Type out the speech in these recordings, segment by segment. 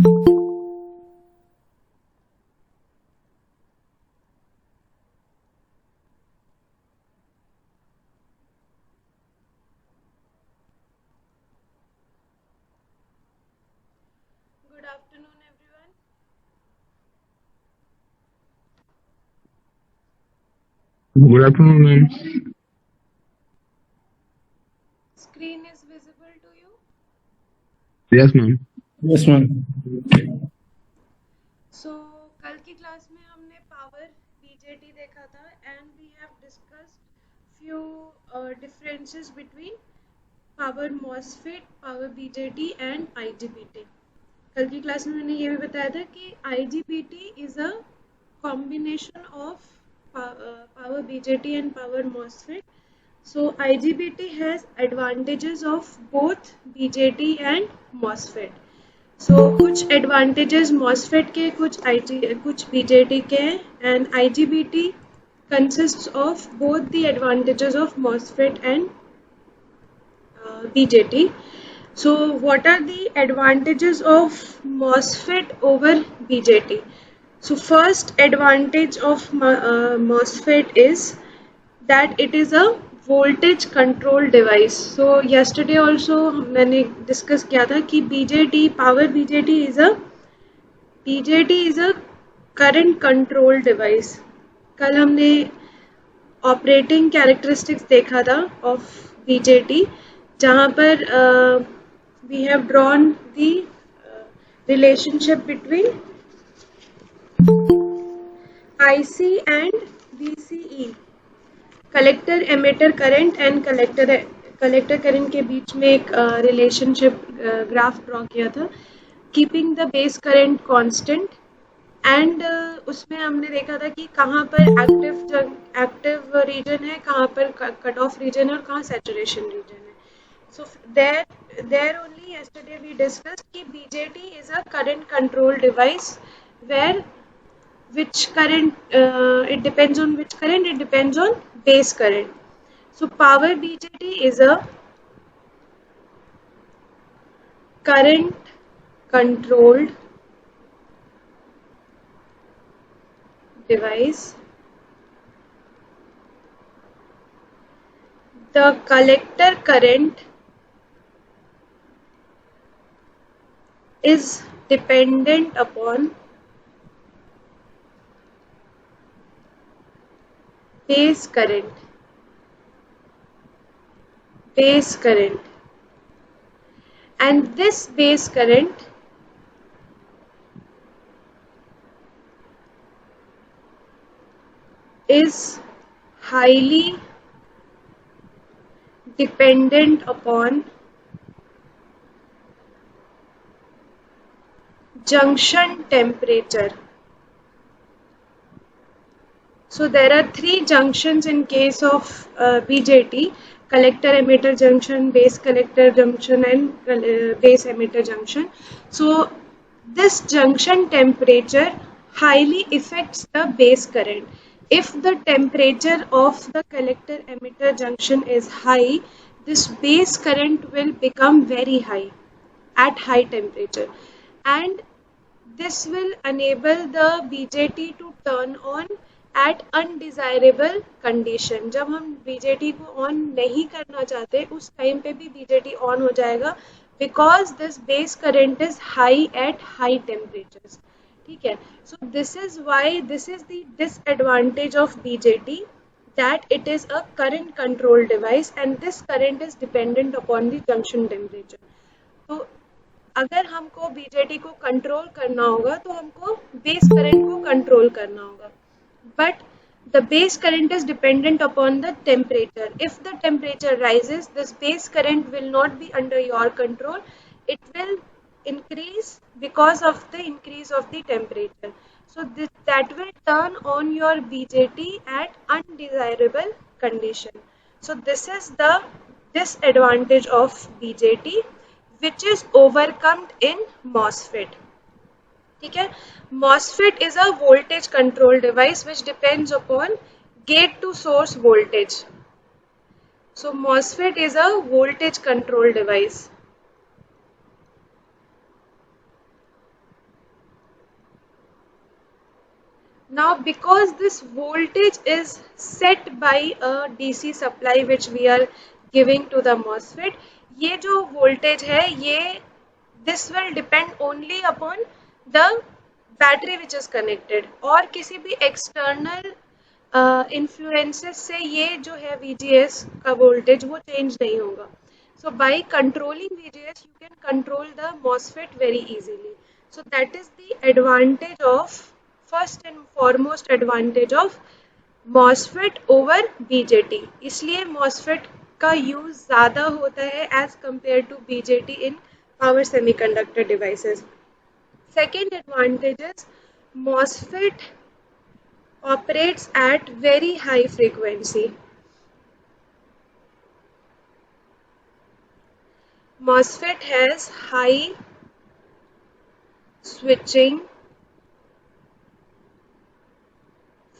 Good afternoon, everyone. Good afternoon, ma'am. Screen is visible to you. Yes, ma'am. Yes, ma'am. So कल की class में हमने power BJT देखा था and we have discussed few differences between power MOSFET, power BJT and IGBT. कल की class में मैंने ये भी बताया था कि IGBT is a combination of power BJT and power MOSFET. So IGBT has advantages of both BJT and MOSFET. So कुछ advantages MOSFET के कुछ BJT के हैं and IGBT consists of both the advantages of MOSFET and BJT. So what are the advantages of MOSFET over BJT? So first advantage of MOSFET is that it is a voltage control device. So yesterday also मैंने discuss किया था कि BJT is a current control device. कल हमने operating characteristics देखा था of BJT जहाँ पर we have drawn the relationship between IC and VCE. Collector emitter current and collector current के बीच में एक रिलेशनशिप ग्राफ ड्रॉ किया था keeping the base current constant and उसमें हमने देखा था कि कहाँ पर एक्टिव रीजन है, कहाँ पर कट ऑफ रीजन है और कहाँ सैचुरेशन रीजन है. So there only yesterday we discussed कि BJT is a current control device where which current it depends on which current it depends on base current. So power BJT is a current controlled device. The collector current is dependent upon base current. And this base current is highly dependent upon junction temperature. So there are three junctions in case of BJT: collector emitter junction, base collector junction and base emitter junction. So this junction temperature highly affects the base current. If the temperature of the collector emitter junction is high, this base current will become very high at high temperature, and this will enable the BJT to turn on at undesirable condition. जब हम BJT को on नहीं करना चाहते उस time पे भी BJT on हो जाएगा because this base current is high at high temperatures. ठीक है. So this is why this is the disadvantage of BJT, that it is a current control device and this current is dependent upon the junction temperature. तो अगर हमको BJT को control करना होगा तो हमको बेस करंट को कंट्रोल करना होगा, but the base current is dependent upon the temperature. If the temperature rises, this base current will not be under your control. It will increase because of the increase of the temperature. So that will turn on your BJT at undesirable condition. So this is the disadvantage of BJT, which is overcome in MOSFET. ठीक है. MOSFET is a voltage control device which depends upon gate to source voltage. So MOSFET is a voltage control device. Now because this voltage is set by a DC supply which we are giving to the MOSFET, ये जो voltage है ये this will depend only upon the battery which is connected, और किसी भी external influences से ये जो है VGS का voltage वो change नहीं होगा. So by controlling VGS you can control the MOSFET very easily. So that is the advantage of, first and foremost advantage of MOSFET over BJT. इसलिए MOSFET का use ज़्यादा होता है as compared to BJT in power semiconductor devices. Second advantage is MOSFET operates at very high frequency. MOSFET has high switching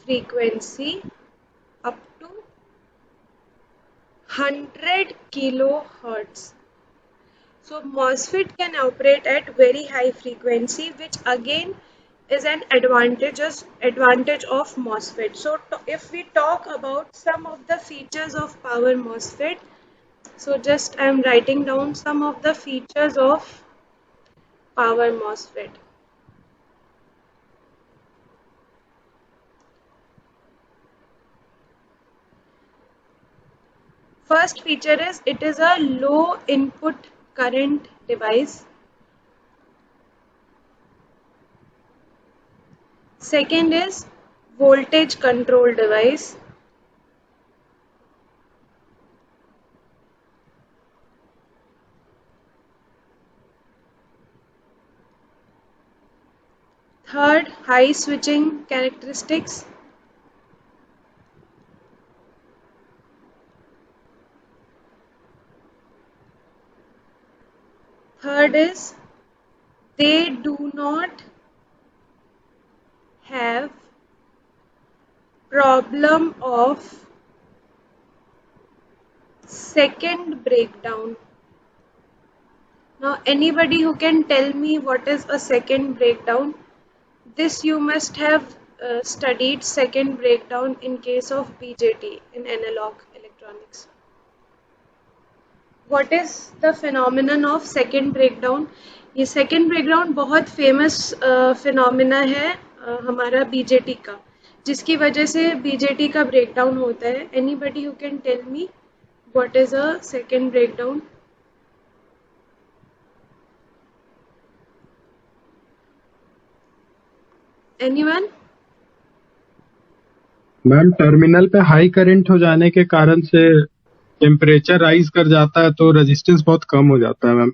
frequency up to 100 kilohertz. So MOSFET can operate at very high frequency, which again is an advantage of MOSFET. So if we talk about some of the features of power MOSFET, so just I am writing down some of the features of power MOSFET. First feature is it is a low input current device. Second is voltage control device. Third, high switching characteristics. Third is they do not have problem of second breakdown. Now anybody who can tell me what is a second breakdown? This you must have studied second breakdown in case of BJT in analog electronics. What is the phenomenon of second breakdown? ये second breakdown बहुत famous phenomena है हमारा BJT का, जिसकी वजह से BJT का breakdown होता है. Anybody who can tell me what is a second breakdown? Anyone? Ma'am terminal पे हाई करंट हो जाने के कारण से टेम्परेचर राइज कर जाता है तो रेजिस्टेंस बहुत कम हो जाता है मैम,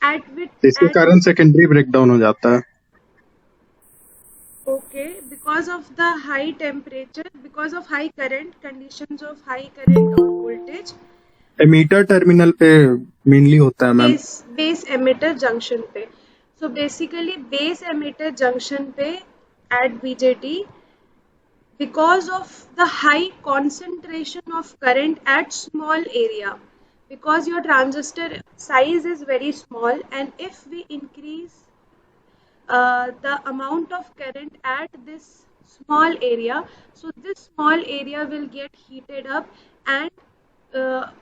At which इसके कारण सेकेंडरी ब्रेकडाउन हो जाता है. Okay, because of the high temperature, because of high current, conditions of high current or voltage, emitter terminal पे मेनली होता है मैम. base emitter junction पे. So basically base emitter junction पे at BJT, because of the high concentration of current at small area, because your transistor size is very small, and if we increase the amount of current at this small area, so this small area will get heated up, and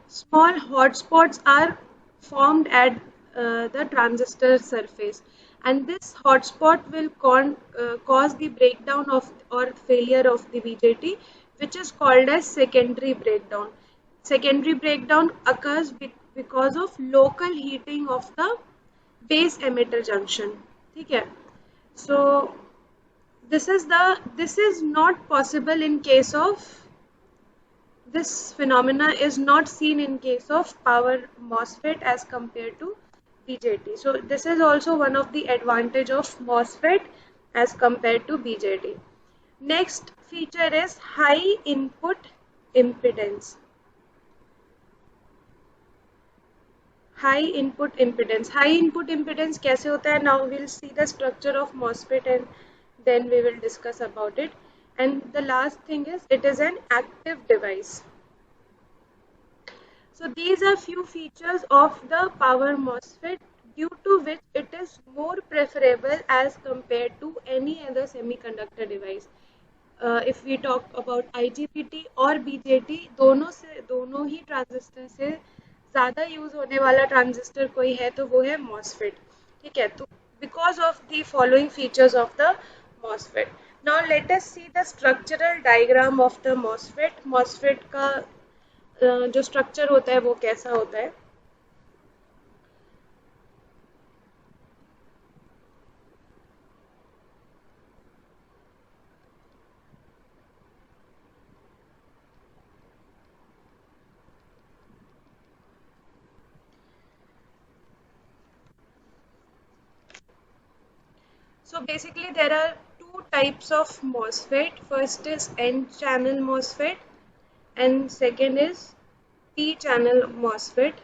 small hotspots are formed at the transistor surface, and this hotspot will cause the breakdown of or failure of the BJT, which is called as secondary breakdown. Secondary breakdown occurs because of local heating of the base emitter junction. ठीक है? So this is not possible in case of, this phenomena is not seen in case of power MOSFET as compared to BJT. So this is also one of the advantage of MOSFET as compared to BJT. Next feature is high input impedance. High input impedance. High input impedance कैसे होता है? Now we'll see the structure of MOSFET and then we will discuss about it. And the last thing is it is an active device. So these are few features of the power MOSFET, due to which it is more preferable as compared to any other semiconductor device. If we talk about IGBT और BJT, दोनों ही transistor से ज़्यादा use होने वाला transistor कोई है तो वो है MOSFET. ठीक है, तो because of the following features of the MOSFET. Now let us see the structural diagram of the MOSFET. MOSFEट का जो स्ट्रक्चर होता है वो कैसा होता है. So basically there are two types of MOSFET. First is N-channel MOSFET and second is P-channel MOSFET.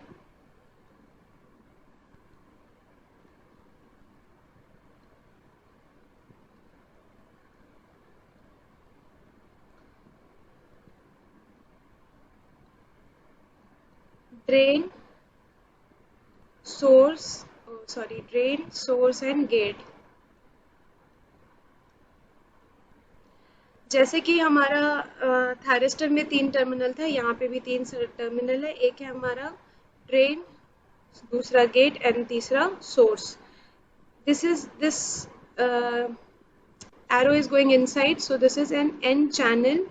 Drain, source and gate. जैसे कि हमारा थायरिस्टर में 3 टर्मिनल था, यहाँ पे भी 3 टर्मिनल है. एक है हमारा ड्रेन, दूसरा गेट एंड तीसरा source. This arrow is going inside, so this is an N-channel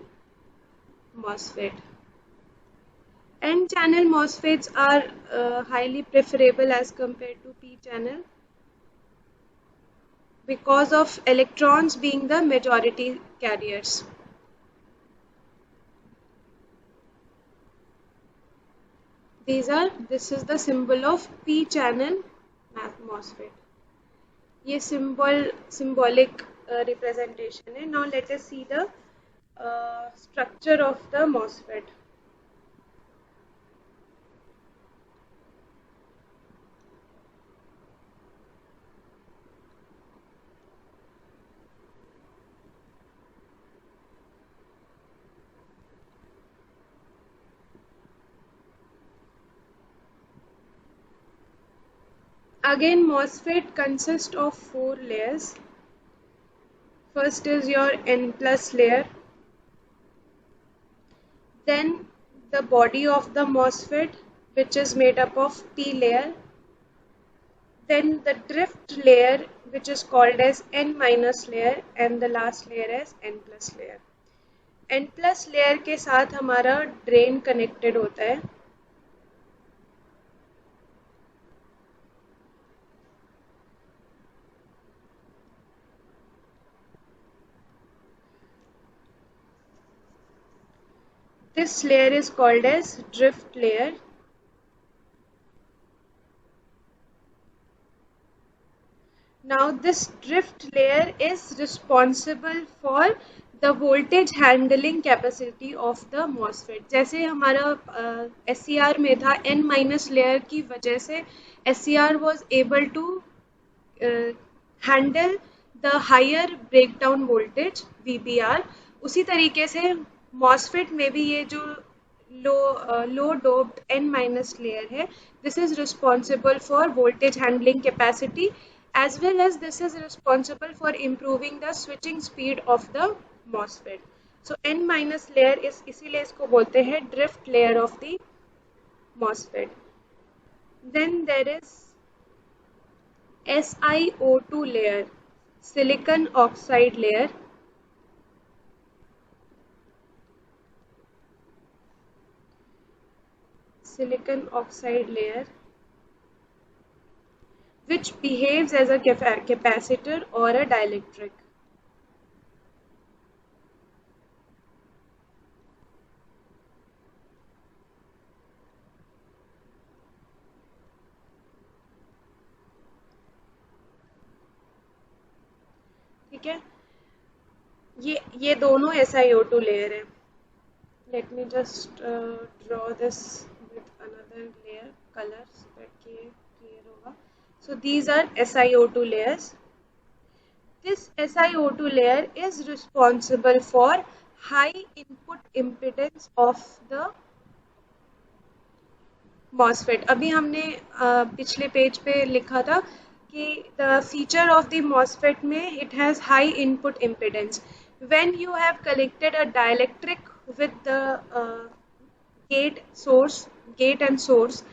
MOSFET. N-channel MOSFETs are highly preferable as compared to P-channel because of electrons being the majority carriers. This is the symbol of P-channel MOSFET. ये symbolic representation है. Now let us see the structure of the MOSFET. Again, MOSFET consists of 4 layers. First is your N plus layer. Then the body of the MOSFET, which is made up of P layer. Then the drift layer, which is called as N minus layer, and the last layer as N plus layer. N plus layer के साथ हमारा drain connected होता है. This layer is called as drift layer. Now this drift layer is responsible for the voltage handling capacity of the MOSFET. जैसे हमारा SCR में था, N minus layer की वजह से SCR was able to handle the higher breakdown voltage VBR. उसी तरीके से MOSFET में भी ये जो low doped N minus layer है, this is responsible for voltage handling capacity, as well as this is responsible for improving the switching speed of the MOSFET. So N minus layer is, इसीलिए इसको बोलते हैं drift layer of the MOSFET. Then there is SiO2 layer, silicon oxide layer. Silicon oxide layer, which behaves as a capacitor or a dielectric. ठीक है, ये दोनों SiO2 layer है. Let me just draw this with another layer color so that ये clear होगा. So these are SiO2 layers. This SiO2 layer is responsible for high input impedance of the MOSFET. अभी हमने पिछले page पे लिखा था कि the feature of the MOSFET में it has high input impedance, when you have collected a dielectric with the gate and source,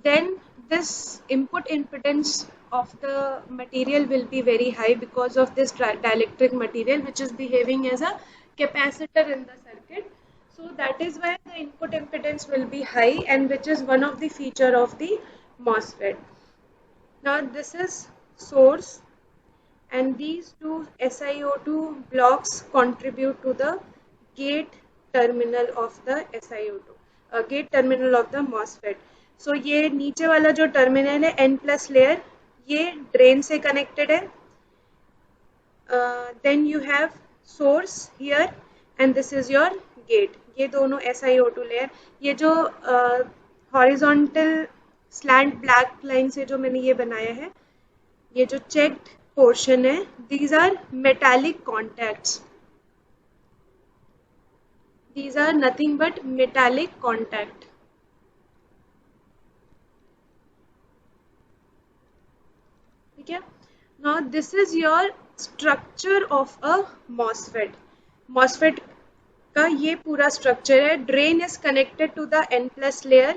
then this input impedance of the material will be very high because of this dielectric material, which is behaving as a capacitor in the circuit. So that is why the input impedance will be high, and which is one of the feature of the MOSFET. Now this is source, and these two SiO2 blocks contribute to the gate terminal of the SiO2, gate terminal of the MOSFET. So ये नीचे वाला जो terminal है N plus layer, ये drain से connected है. Then you have source here, and this is your gate. ये दोनों SiO2 layer, ये जो horizontal slant black line से जो मैंने ये बनाया है, ये जो checked portion है, these are metallic contacts. These are nothing but metallic contact. ठीक है. Now this is your structure of a MOSFET. MOSFET का ये पूरा structure है. Drain is connected to the N plus layer.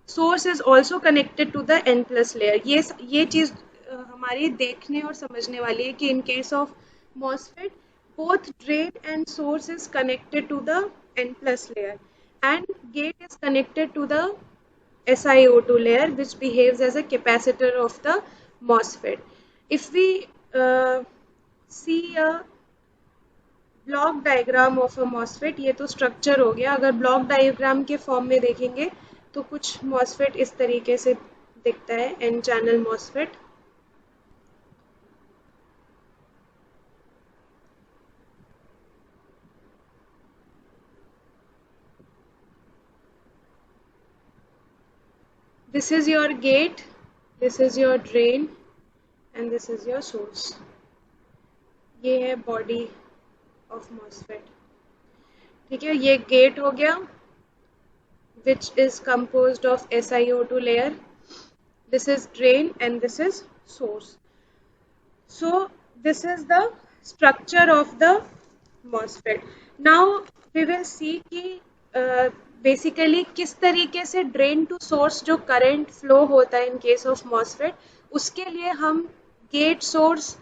Source is also connected to the N plus layer. ये चीज़ हमारी देखने और समझने वाली है कि in case of MOSFET, both drain and source is connected to the N plus layer, and gate is connected to the SiO2 layer, which behaves as a capacitor of the MOSFET. If we see a block diagram of a MOSFET, ये तो structure हो गया. अगर block diagram के form में देखेंगे तो कुछ मॉसफेट इस तरीके से दिखता है, N channel MOSFET. This is your gate, this is your drain, and this is your source. ये है बॉडी of MOSFET. ठीक है, ये गेट हो गया, which is composed of SiO2 layer. This is drain and this is source. So this is the structure of the MOSFET. Now we will see कि basically किस तरीके से drain to source जो current flow होता है in case of MOSFET, उसके लिए हम gate source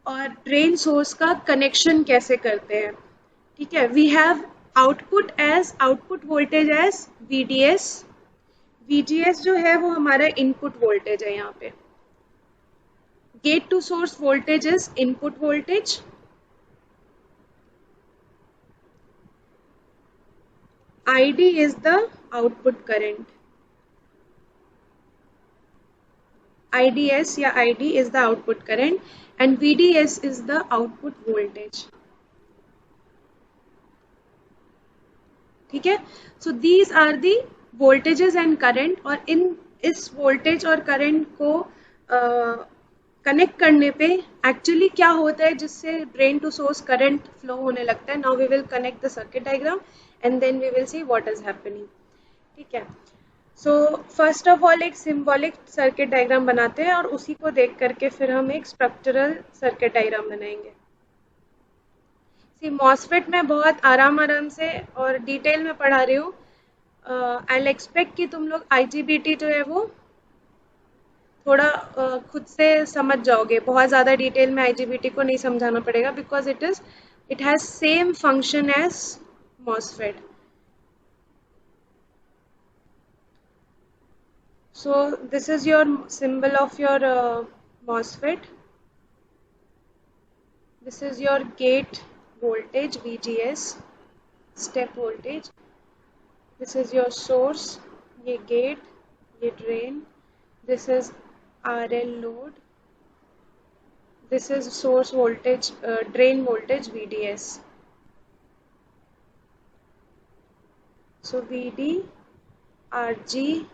और ड्रेन सोर्स का कनेक्शन कैसे करते हैं. ठीक है, we have output voltage as VDS. VGS जो है वो हमारा इनपुट वोल्टेज है. यहाँ पे gate to source voltage is input voltage, ID is the output current. IDS या ID is the output current, and VDS is the output voltage. ठीक है, so these are the voltages and current, और इस voltage और current को connect करने पे actually क्या होता है जिससे drain to source current flow होने लगता है. Now we will connect the circuit diagram and then we will see what is happening. ठीक है, सो फर्स्ट ऑफ ऑल एक सिंबॉलिक सर्किट डायग्राम बनाते हैं और उसी को देख करके फिर हम एक स्ट्रक्चरल सर्किट डायग्राम बनाएंगे. सी मॉसफेट में बहुत आराम से और डिटेल में पढ़ा रही हूँ. आई विल एक्सपेक्ट कि तुम लोग IGBT जो है वो थोड़ा खुद से समझ जाओगे. बहुत ज़्यादा डिटेल में IGBT को नहीं समझाना पड़ेगा because it has same function as MOSFET. So this is your symbol of your MOSFET. This is your gate voltage VGS, step voltage. This is your source, ये gate, ये drain. This is RL load. This is source voltage, drain voltage VDS. So VD, RG,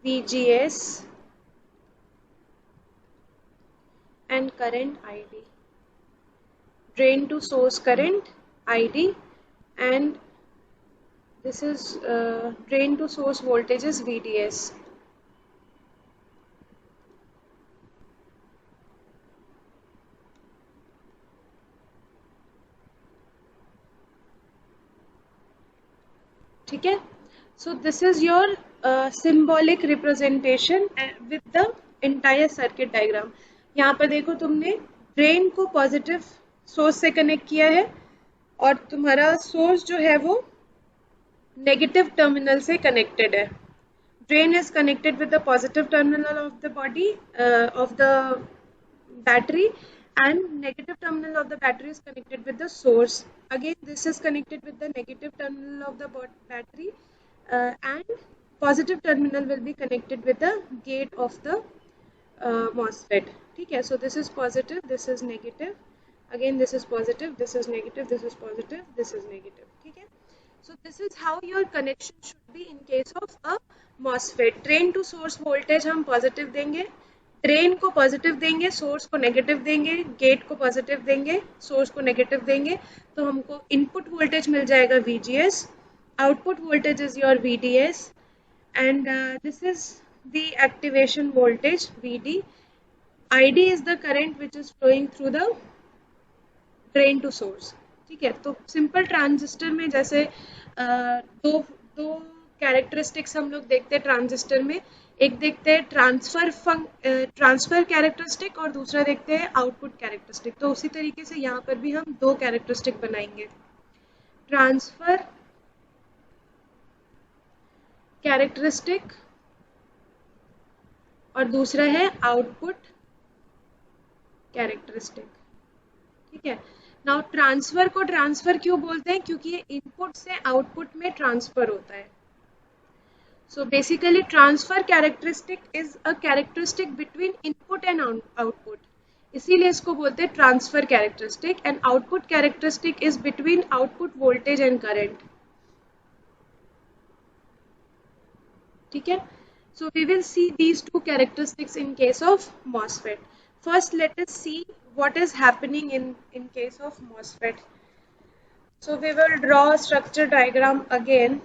VGS and current ID. Drain to source current ID, and this is drain to source voltage is VDS. ठीक है. So this is your symbolic representation with the entire circuit diagram. यहाँ पर देखो तुमने drain को positive source से connect किया है और तुम्हारा सोर्स जो है वो नेगेटिव टर्मिनल से कनेक्टेड है. Drain is connected with the positive terminal of the body of the battery, and negative terminal of the battery is connected with the source. Again, this is connected with the negative terminal of the battery, and positive terminal will be connected with the gate of the MOSFET. ठीक है, so this is positive, this is negative. Again, this is positive, this is negative, this is positive, this is negative. ठीक है. So this is how your connection should be in case of a MOSFET. Drain to source voltage हम positive देंगे, drain को positive देंगे, source को negative देंगे, gate को positive देंगे, सोर्स को नेगेटिव देंगे, तो हमको इनपुट वोल्टेज मिल जाएगा VGS, output voltage is your VDS, and this is the activation voltage VD. ID is the current which is flowing through the drain to source. ठीक है. तो सिंपल ट्रांजिस्टर में जैसे दो कैरेक्टरिस्टिक्स हम लोग देखते हैं ट्रांजिस्टर में, एक देखते हैं ट्रांसफर कैरेक्टरिस्टिक और दूसरा देखते हैं आउटपुट कैरेक्टरिस्टिक. तो उसी तरीके से यहाँ पर भी हम दो कैरेक्टरिस्टिक बनाएंगे, ट्रांसफर कैरेक्टरिस्टिक और दूसरा है आउटपुट कैरेक्टरिस्टिक. ठीक है. नाउ ट्रांसफर को ट्रांसफर क्यों बोलते हैं? क्योंकि ये इनपुट से आउटपुट में ट्रांसफर होता है. So basically transfer characteristic is a characteristic between input and output. इसीलिए इसको बोलते हैं transfer characteristic, and output characteristic is between output voltage and current. ठीक है. So we will see these two characteristics in case of MOSFET. First let us see what is happening in case of MOSFET. So we will draw a structure diagram again.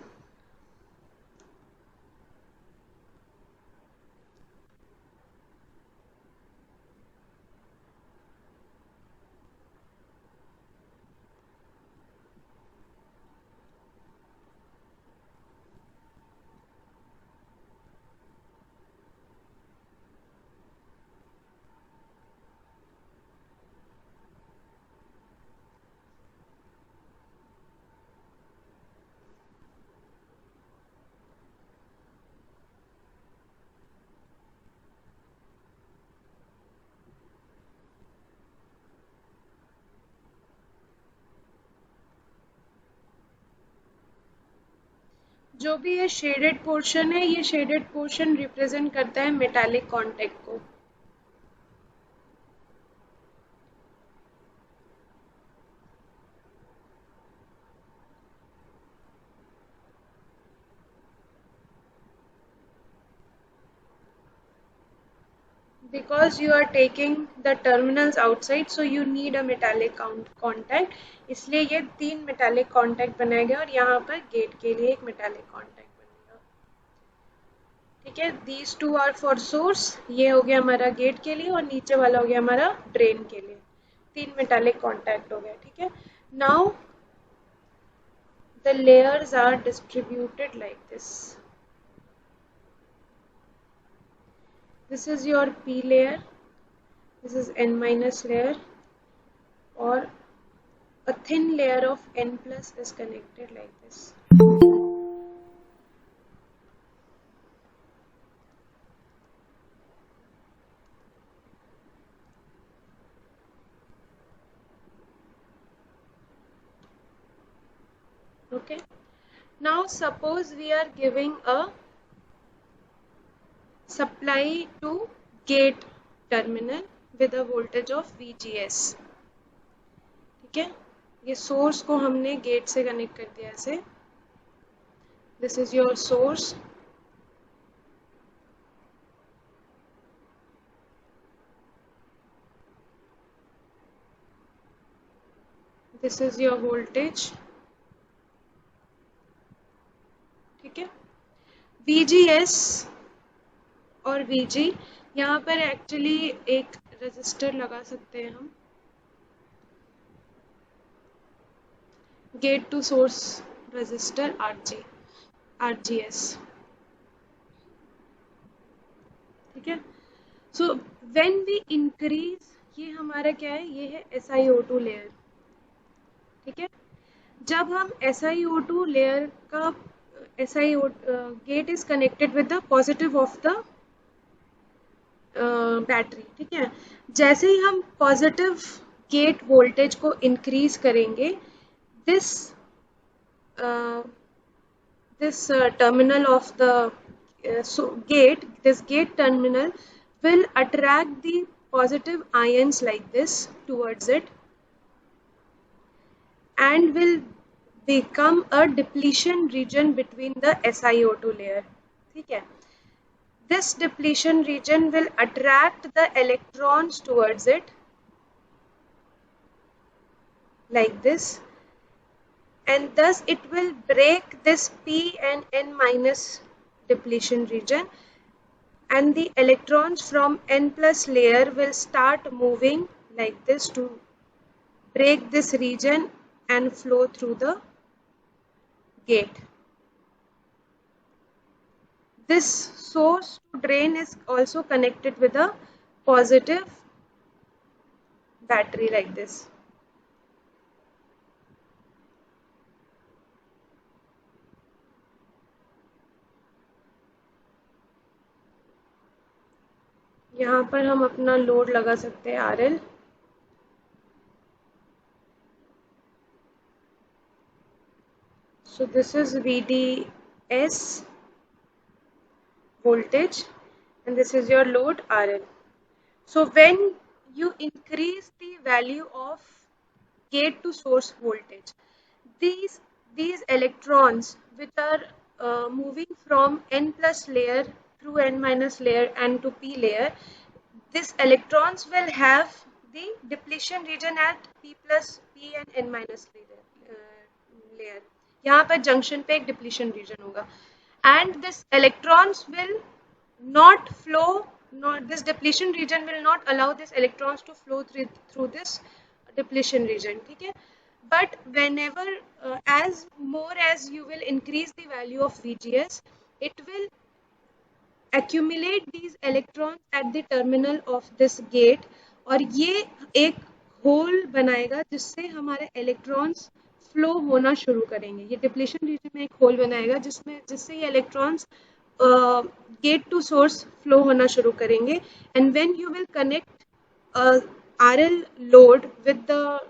जो भी ये shaded portion है, ये shaded portion represent करता है metallic contact को. Because you are taking the terminals outside, so you need a metallic contact. इसलिए ये 3 metallic contact बनाए गए और यहाँ पर गेट के लिए एक metallic contact बनेगा. ठीक है. These two are for source. ये हो गया हमारा गेट के लिए और नीचे वाला हो गया हमारा ड्रेन के लिए. 3 metallic contact हो गया. ठीक है. Now the layers are distributed like this. This is your P layer, this is N minus layer, or a thin layer of N plus is connected like this. Okay. Now suppose we are giving a supply to gate terminal with a voltage of VGS. ठीक है. ये source को हमने gate से connect कर दिया ऐसे. This is your source. This is your voltage. ठीक है. VGS और VG, यहाँ पर एक्चुअली एक रेजिस्टर लगा सकते हैं हम, gate to source resistor RG. RGS. ठीक है. So when we increase, ये हमारा क्या है, ये है SiO2 लेयर. ठीक है. जब हम SiO2 लेयर का gate is connected with the positive of the battery. ठीक है. जैसे ही हम पॉजिटिव गेट वोल्टेज को इंक्रीज करेंगे, this terminal of the this gate terminal will attract the positive ions like this towards it and will become a depletion region between the SiO2 layer. ठीक है. This depletion region will attract the electrons towards it like this, and thus it will break this P and N minus depletion region, and the electrons from N plus layer will start moving like this to break this region and flow through the gate. This source to drain is also connected with a positive battery like this. यहाँ पर हम अपना load लगा सकते हैं RL. So this is VDS voltage and this is your load RL. So when you increase the value of gate to source voltage, these electrons which are moving from N plus layer through N minus layer and to P layer, these electrons will have the depletion region at P plus P and N minus layer. यहाँ पर junction पे एक depletion region होगा, and this electrons will not flow, this depletion region will not allow these electrons to flow through this depletion region. ठीक है. But whenever as more as you will increase the value of VGS, it will accumulate these electrons at the terminal of this gate, और ये एक whole बनाएगा जिससे हमारे electrons flow होना शुरू करेंगे. ये डिप्लीशन रीजन में एक होल बनाएगा जिससे ये electrons gate to source flow होना शुरू करेंगे. And when you will connect RL load with the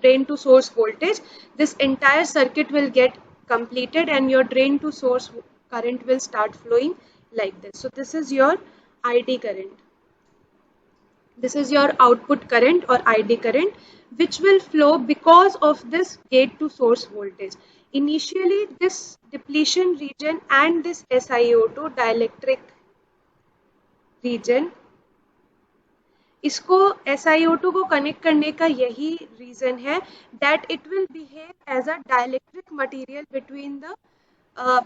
drain to source voltage, this entire circuit will get completed and your drain to source current will start flowing like this. So this is your ID current. This is your output current or ID current, which will flow because of this gate to source voltage. Initially, this depletion region and this SiO2 dielectric region, इसको SiO2 को connect करने का यही reason है that it will behave as a dielectric material between the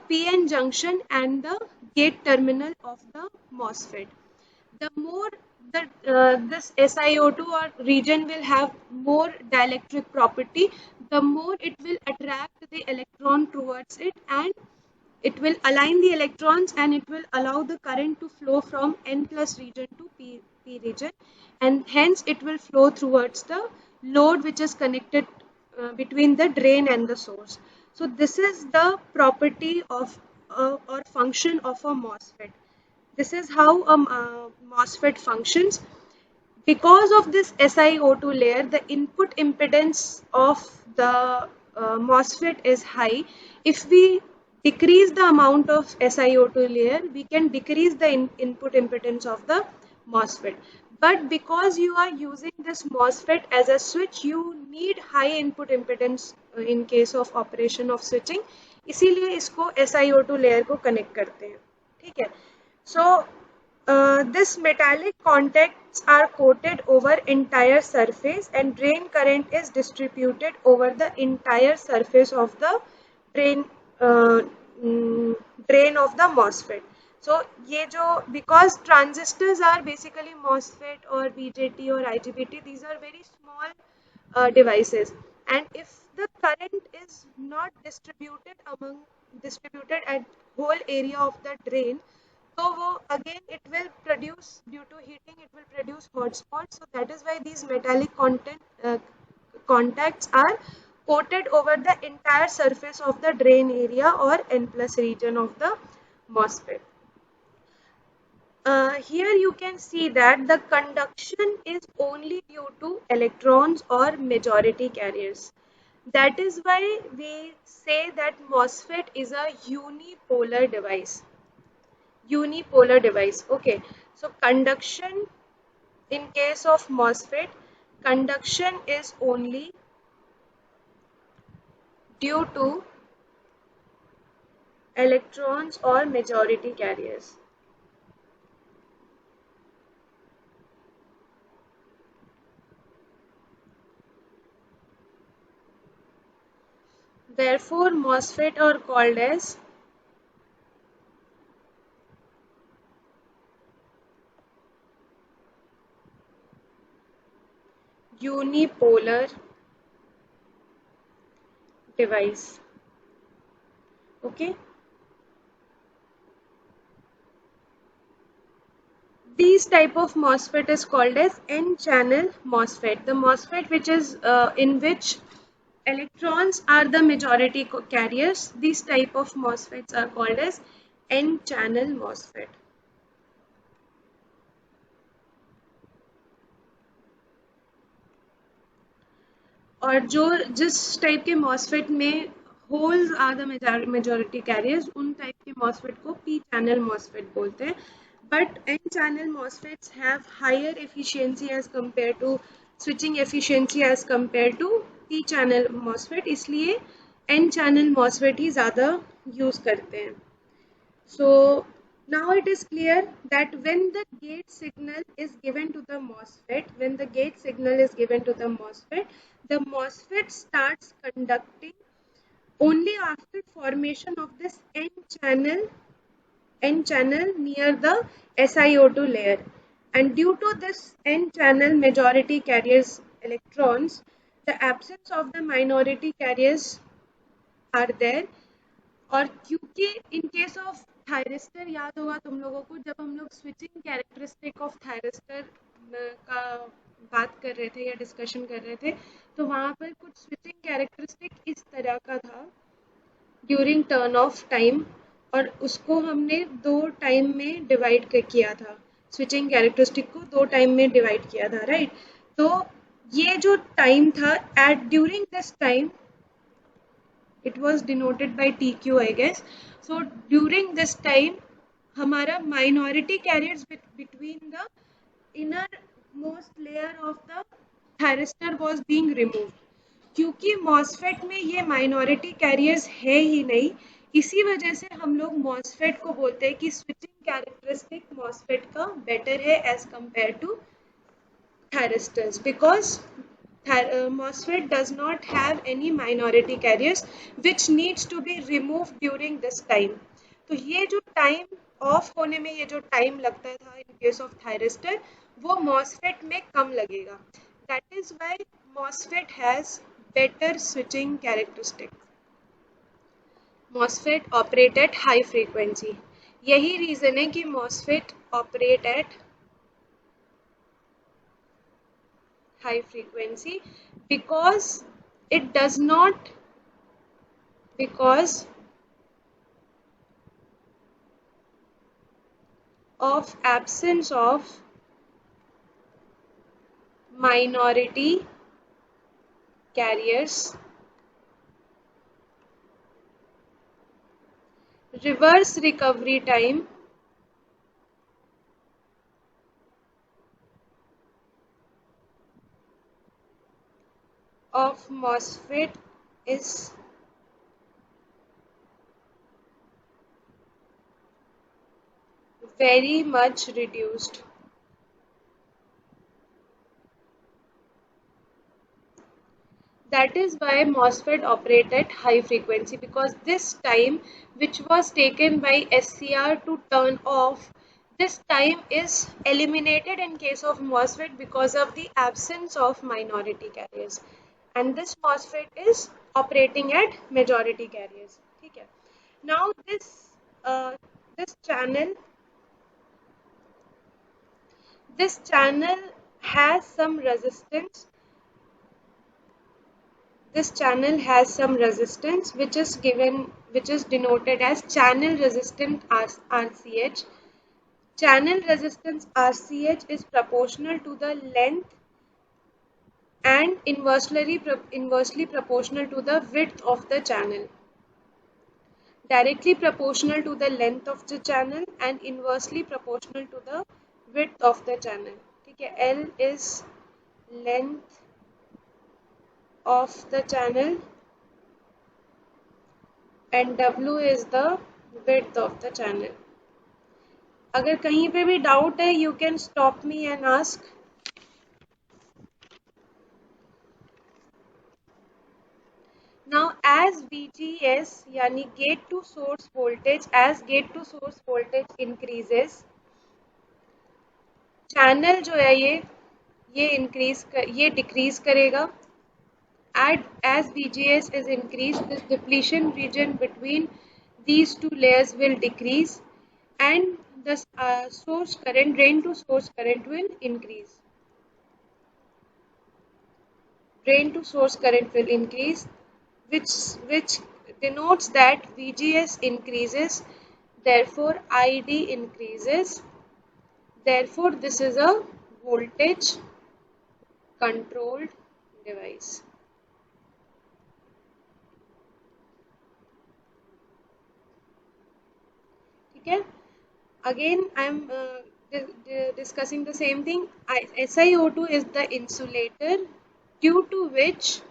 PN junction and the gate terminal of the MOSFET. The more this SiO2 or region will have more dielectric property, the more it will attract the electron towards it, and it will align the electrons and it will allow the current to flow from N plus region to P region, and hence it will flow towards the load which is connected between the drain and the source. So this is the property of or function of a MOSFET. This is how a MOSFET functions. Because of this SiO2 layer, the input impedance of the MOSFET is high. If we decrease the amount of SiO2 layer, we can decrease the input impedance of the MOSFET. But because you are using this MOSFET as a switch, you need high input impedance in case of operation of switching. इसीलिए इसको SiO2 layer को connect करते हैं. ठीक है. So this metallic contacts are coated over entire surface and drain current is distributed over the entire surface of the drain of the MOSFET. So ये जो, because transistors are basically MOSFET or BJT or IGBT, these are very small devices, and if the current is not distributed at whole area of the drain, so वो again it will produce, due to heating it will produce hot spots. So that is why these metallic contacts are coated over the entire surface of the drain area or N plus region of the MOSFET. Here you can see that the conduction is only due to electrons or majority carriers. That is why we say that MOSFET is a unipolar device. Unipolar device. Okay. So conduction, in case of MOSFET, conduction is only due to electrons or majority carriers. Therefore, MOSFET are called as unipolar device. Okay. These type of MOSFET is called as N-channel MOSFET. The MOSFET which is in which electrons are the majority carriers. These type of MOSFETs are called as N-channel MOSFET. और जो जिस type के MOSFET में holes are the majority carriers, उन type के MOSFET को P-channel MOSFET बोलते हैं. But N-channel MOSFETs have higher efficiency as compared to switching efficiency as compared to P-channel MOSFET, इसलिए N-channel MOSFET ही ज़्यादा use करते हैं. So now it is clear that when the gate signal is given to the MOSFET, the MOSFET starts conducting only after formation of this N-channel near the SiO2 layer. And due to this N-channel majority carriers electrons, the absence of the minority carriers are there. और क्योंकि in case of thyristor, याद होगा तुम लोगों को जब हम लोग स्विचिंग कैरेक्टरिस्टिक ऑफ थायरिस्टर का बात कर रहे थे या डिस्कशन कर रहे थे, तो वहाँ पर कुछ स्विचिंग कैरेक्टरिस्टिक इस तरह का था ड्यूरिंग टर्न ऑफ टाइम, और उसको हमने 2 टाइम में डिवाइड किया था. स्विचिंग कैरेक्टरिस्टिक को 2 टाइम में डिवाइड किया था, राइट. तो ये जो टाइम था at during this time, it was denoted by TQ, I guess. So during this time हमारा minority carriers between the innermost layer of the thyristor was being removed. क्योंकि MOSFET में ये minority carriers है ही नहीं, इसी वजह से हम लोग MOSFET को बोलते हैं कि switching characteristic MOSFET का better है as compared to thyristors, because MOSFET does not have any minority carriers which needs to be removed during this time. तो ये जो टाइम ऑफ होने में ये जो टाइम लगता था in case of thyristor, वो MOSFET में कम लगेगा. That is why MOSFET has better switching characteristic. MOSFET operate at high frequency. यही रीजन है कि MOSFET operate at high frequency, because of absence of minority carriers. Reverse recovery time of MOSFET is very much reduced. That is why MOSFET operate at high frequency, because this time which was taken by SCR to turn off, this time is eliminated in case of MOSFET because of the absence of minority carriers. And this MOSFET is operating at majority carriers. ठीक है. Now this channel has some resistance. This channel has some resistance which is denoted as channel resistant RCH. Channel resistance RCH is proportional to the length and inversely proportional to the width of the channel. Directly proportional to the length of the channel and inversely proportional to the width of the channel. ठीक है. L is length of the channel and W is the width of the channel. अगर कहीं पे भी doubt है, you can stop me and ask. Now as VGS यानी gate to source voltage, as gate to source voltage increases, channel जो है ये decrease करेगा. As VGS is increased, this depletion region between these two layers will decrease and the source current, drain to source current will increase. Drain to source current will increase, which denotes that VGS increases, therefore ID increases, therefore this is a voltage controlled device. Okay. Again I am discussing the same thing. SiO2 is the insulator due to which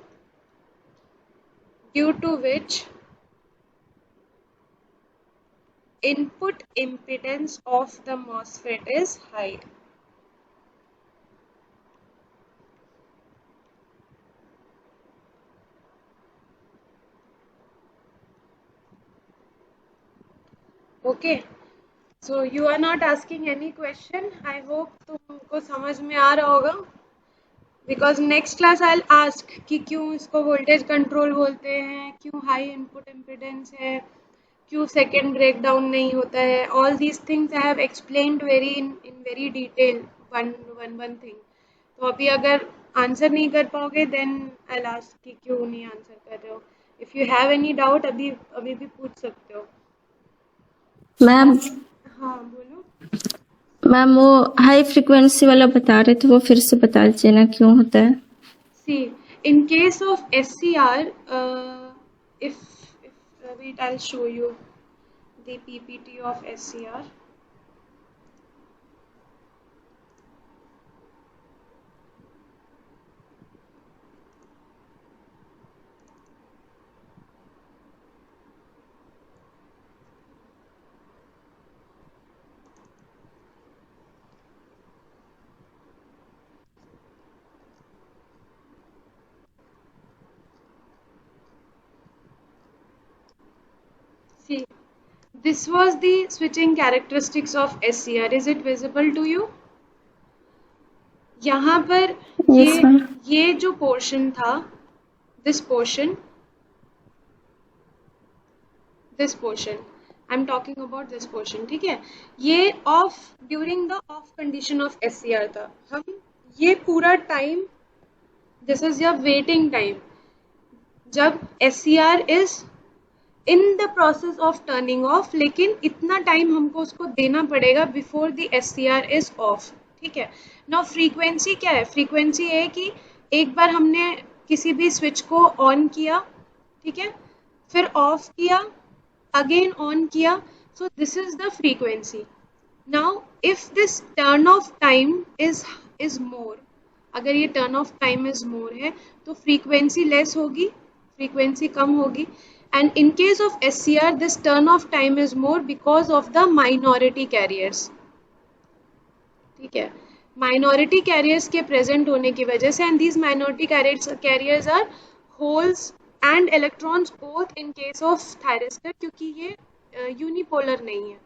input impedance of the MOSFET is high. Okay, so you are not asking any question. I hope तुमको समझ में आ रहा होगा. Because next class I'll ask कि क्यों इसको voltage control बोलते हैं, क्यों high input impedance है, क्यों second breakdown नहीं होता है. All these things I have explained in very detail one thing. तो अभी अगर आंसर नहीं कर पाओगे then I'll ask कि क्यों नहीं आंसर कर रहे हो. If you have any doubt अभी भी पूछ सकते हो. मैम हाँ बोलो. मैम वो हाई फ्रीक्वेंसी वाला बता रहे थे, वो फिर से बता दीजिए ना क्यों होता है. See, in case of SCR, if wait, I'll show you the PPT of SCR. See, this was the switching characteristics of SCR. Is it visible to you? यहाँ पर Yes, ma'am. ये जो portion था, this portion, I'm talking about this portion, ठीक है. ये off during the off condition of SCR था. हम ये पूरा time, this is your waiting time. जब SCR is in the process of turning off, लेकिन इतना टाइम हमको उसको देना पड़ेगा before the SCR is off. ठीक है. Now frequency क्या है? frequency है कि एक बार हमने किसी भी स्विच को ऑन किया, ठीक है, फिर ऑफ किया, अगेन ऑन किया, so this is the frequency. Now if this turn off time is more, अगर ये turn off time is more है तो frequency less होगी, frequency कम होगी. And in case of SCR, this turn off time is more because of the minority carriers. ठीक है. Minority carriers के present होने की वजह से, and these minority carriers are holes and electrons both in case of thyristor, क्योंकि ये unipolar नहीं है.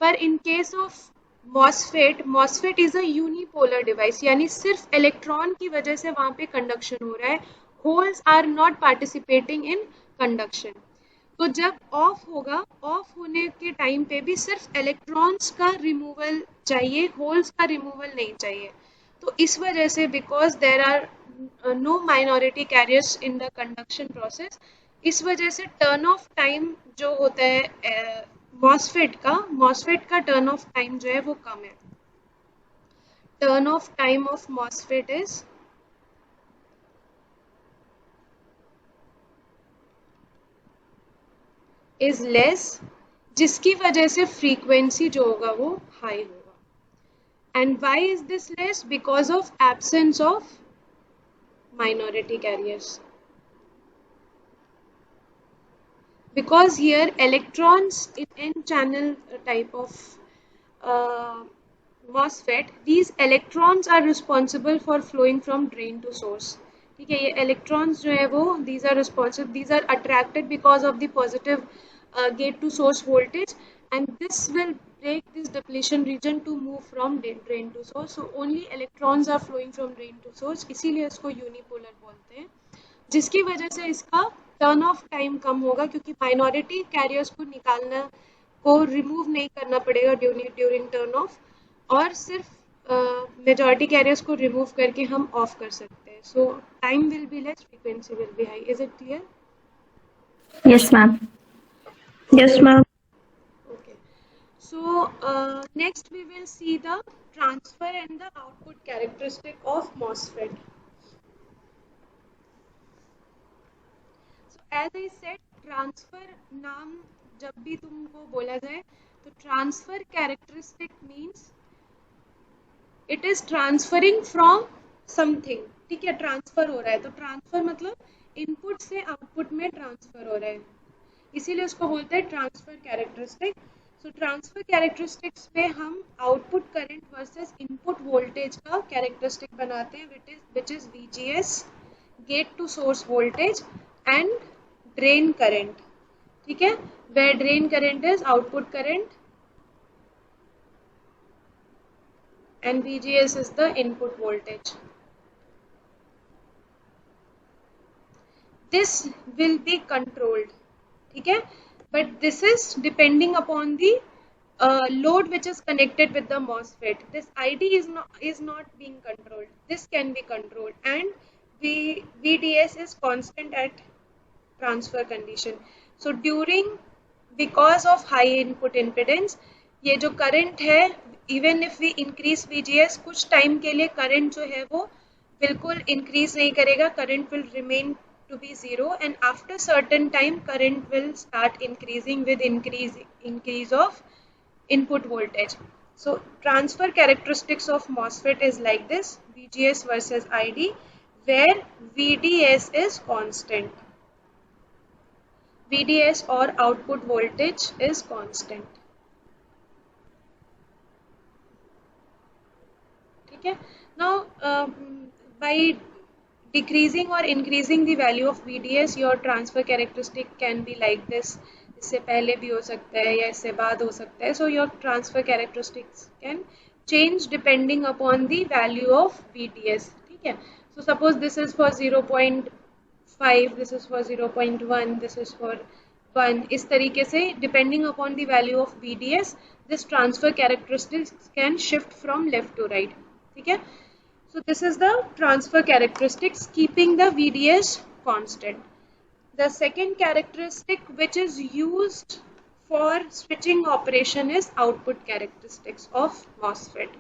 पर in case of MOSFET is a unipolar device, यानी सिर्फ इलेक्ट्रॉन की वजह से वहाँ पे कंडक्शन हो रहा है, holes are not participating in conduction. तो जब ऑफ होगा, ऑफ होने के टाइम पे भी सिर्फ इलेक्ट्रॉन्स का रिमूवल चाहिए, होल्स का रिमूवल नहीं चाहिए। तो इस वजह से because there are no minority carriers in the conduction process, इस वजह से टर्न ऑफ टाइम जो होता है मॉसफेट का टर्न ऑफ टाइम जो है वो कम है। Turn off time of MOSFET is less, जिसकी वजह से फ्रीक्वेंसी जो होगा वो हाई होगा। And why is this less? Because of absence of minority carriers. Because here electrons in n-channel type of MOSFET, these electrons are responsible for flowing from drain to source. ठीक है, ये electrons जो है वो these are responsive, these are attracted because of the positive gate to source voltage, and this will break this depletion region to move from drain to source. So only electrons are flowing from drain to source, इसीलिए इसको unipolar बोलते हैं, जिसकी वजह से इसका turn off time कम होगा, क्योंकि माइनॉरिटी कैरियर्स को निकालना को रिमूव नहीं करना पड़ेगा ड्यूरिंग टर्न ऑफ, और सिर्फ मेजॉरिटी कैरियर्स को रिमूव करके हम ऑफ कर सकते हैं। सो time will be less, frequency will be high. Is it clear? Yes, ma'am. Yes, ma'am. Okay. So next we will see the transfer and the output characteristic of MOSFET. So as I said, transfer नाम जब भी तुमको बोला जाए तो transfer characteristic means it is transferring from something. ठीक है, transfer हो रहा है, तो ट्रांसफर मतलब इनपुट से आउटपुट में ट्रांसफर हो रहा है, इसीलिए उसको बोलते हैं transfer characteristic. So transfer characteristics में हम output current versus input voltage का कैरेक्टरिस्टिक बनाते हैं, which is VGS, gate to source voltage, and drain current. ठीक है, where drain current is output current and VGS is the input voltage. This will be controlled, ठीक है, but this is depending upon the load which is connected with the MOSFET. This ID is not being controlled. This can be controlled, and VDS is constant at transfer condition. So because of high input impedance, ये जो current है, even if we increase VGS, कुछ time के लिए current जो है वो बिल्कुल इंक्रीज नहीं करेगा, current will remain to be zero, and after certain time current will start increasing with increase of input voltage. So transfer characteristics of MOSFET is like this: VGS versus ID, where VDS is constant. VDS or output voltage is constant. Now by decreasing or increasing the value of VDS, your transfer characteristic can be like this. इससे पहले भी हो सकता है या इससे बाद हो सकता है. So your transfer characteristics can change depending upon the value of VDS. ठीक है, so suppose this is for 0.5, this is for 0.1, this is for 1. इस तरीके से depending upon the value of VDS, this transfer characteristics can shift from left to right. ठीक है, so this is the transfer characteristics keeping the VDS constant. The second characteristic which is used for switching operation is output characteristics of MOSFET.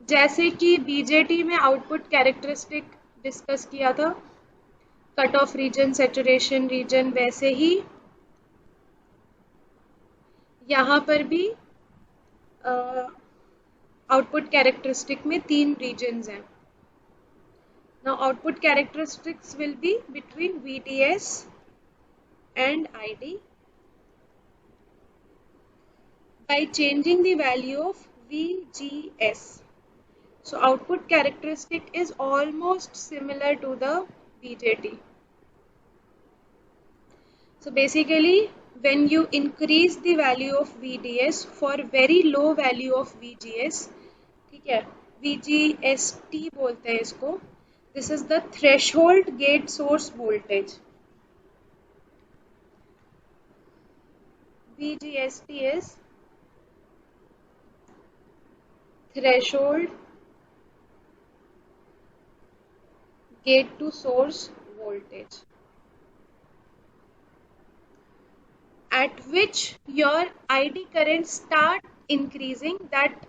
जैसे कि BJT में output characteristic discuss किया था, cut off region, saturation region, वैसे ही यहाँ पर भी आउटपुट कैरेक्टरिस्टिक में 3 रीजन्स हैं. Now output characteristics will be between VDS and ID by changing the value of VGS. So output characteristic is almost similar to the BJT. So basically when you increase the value of VDS for very low value of VGS, ठीक है, VGST बोलते हैं इसको, This is the threshold gate source voltage. VGST is threshold gate to source voltage, at which your ID current start increasing. That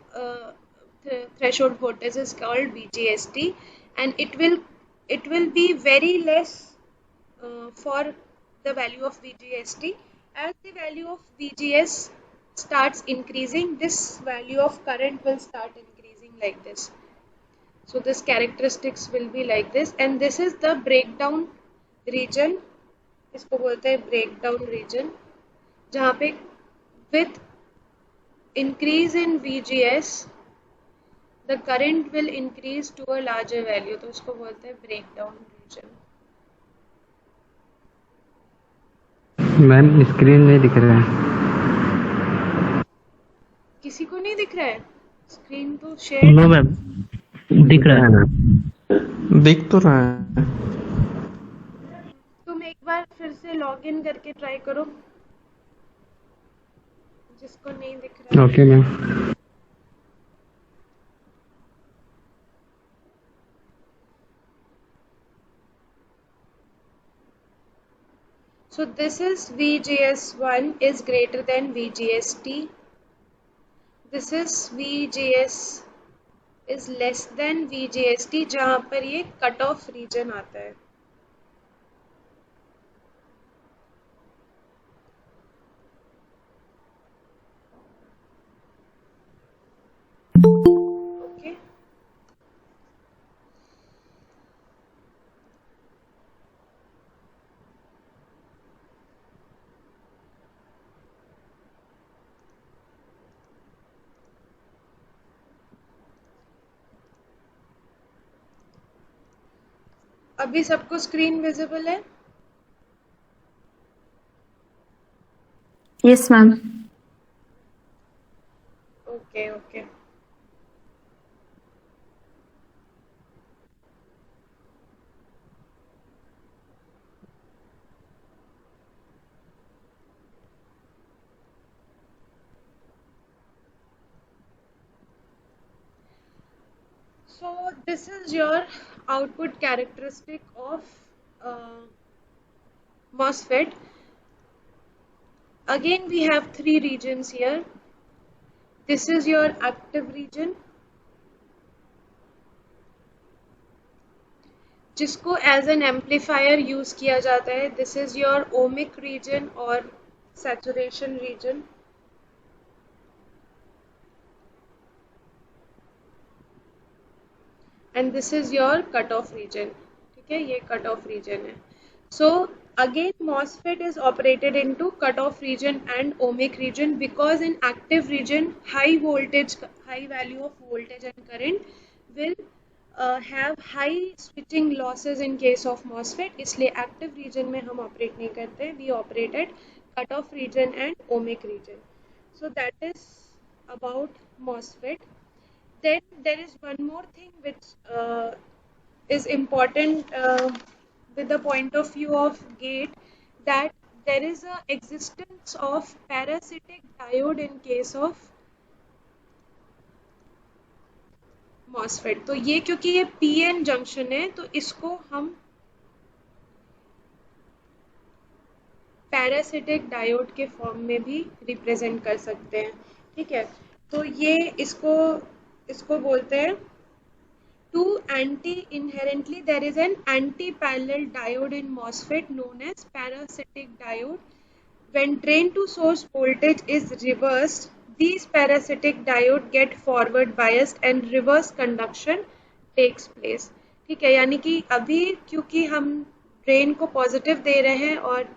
threshold voltage is called VGST, and it will be very less for the value of VGST. As the value of VGS starts increasing, this value of current will start increasing like this. So this characteristics will be like this, and this is the breakdown region. इसको बोलते हैं breakdown region, जहाँ पे with increase in VGS the current will increase to a larger value, तो इसको बोलते हैं breakdown region. Ma'am screen नहीं दिख रहा है। किसी को नहीं दिख रहा है? स्क्रीन तो शेयर नो मैम, दिख रहा है। दिख तो रहा है। तुम एक बार फिर से लॉग इन करके ट्राई करो, जिसको नहीं दिख रहा है। Okay ma'am. So this is VGS1 is greater than VGST. This is VGS is less than VGST, जहाँ पर ये कट ऑफ रीजन आता है। Okay. अभी सबको स्क्रीन विजिबल है? Yes ma'am. Okay okay. So this is your output characteristic of MOSFET. Again we have three regions here. This is your active region, जिसको as an amplifier use किया जाता है. This is your ohmic region और saturation region. And this is your cutoff region. ठीक है, ये cutoff region है. So again MOSFET is operated into cutoff region and ohmic region, because in active region high value of voltage and current will have high switching losses in case of MOSFET. इसलिए active region में हम operate नहीं करते हैं. We operate at cutoff region and ohmic region. So that is about MOSFET. Then there is one more thing which is important with the point of view of gate, that there is a existence of parasitic diode in case of MOSFET. तो ये क्योंकि ये PN junction है, तो इसको हम parasitic diode के form में भी रिप्रेजेंट कर सकते हैं. ठीक है, तो ये इसको बोलते हैं to anti inherently there is an anti parallel diode in MOSFET known as parasitic diode. When drain to source voltage is reversed, these parasitic diode get forward biased and reverse conduction takes place. ठीक है, यानी कि अभी क्योंकि हम drain को positive दे रहे हैं और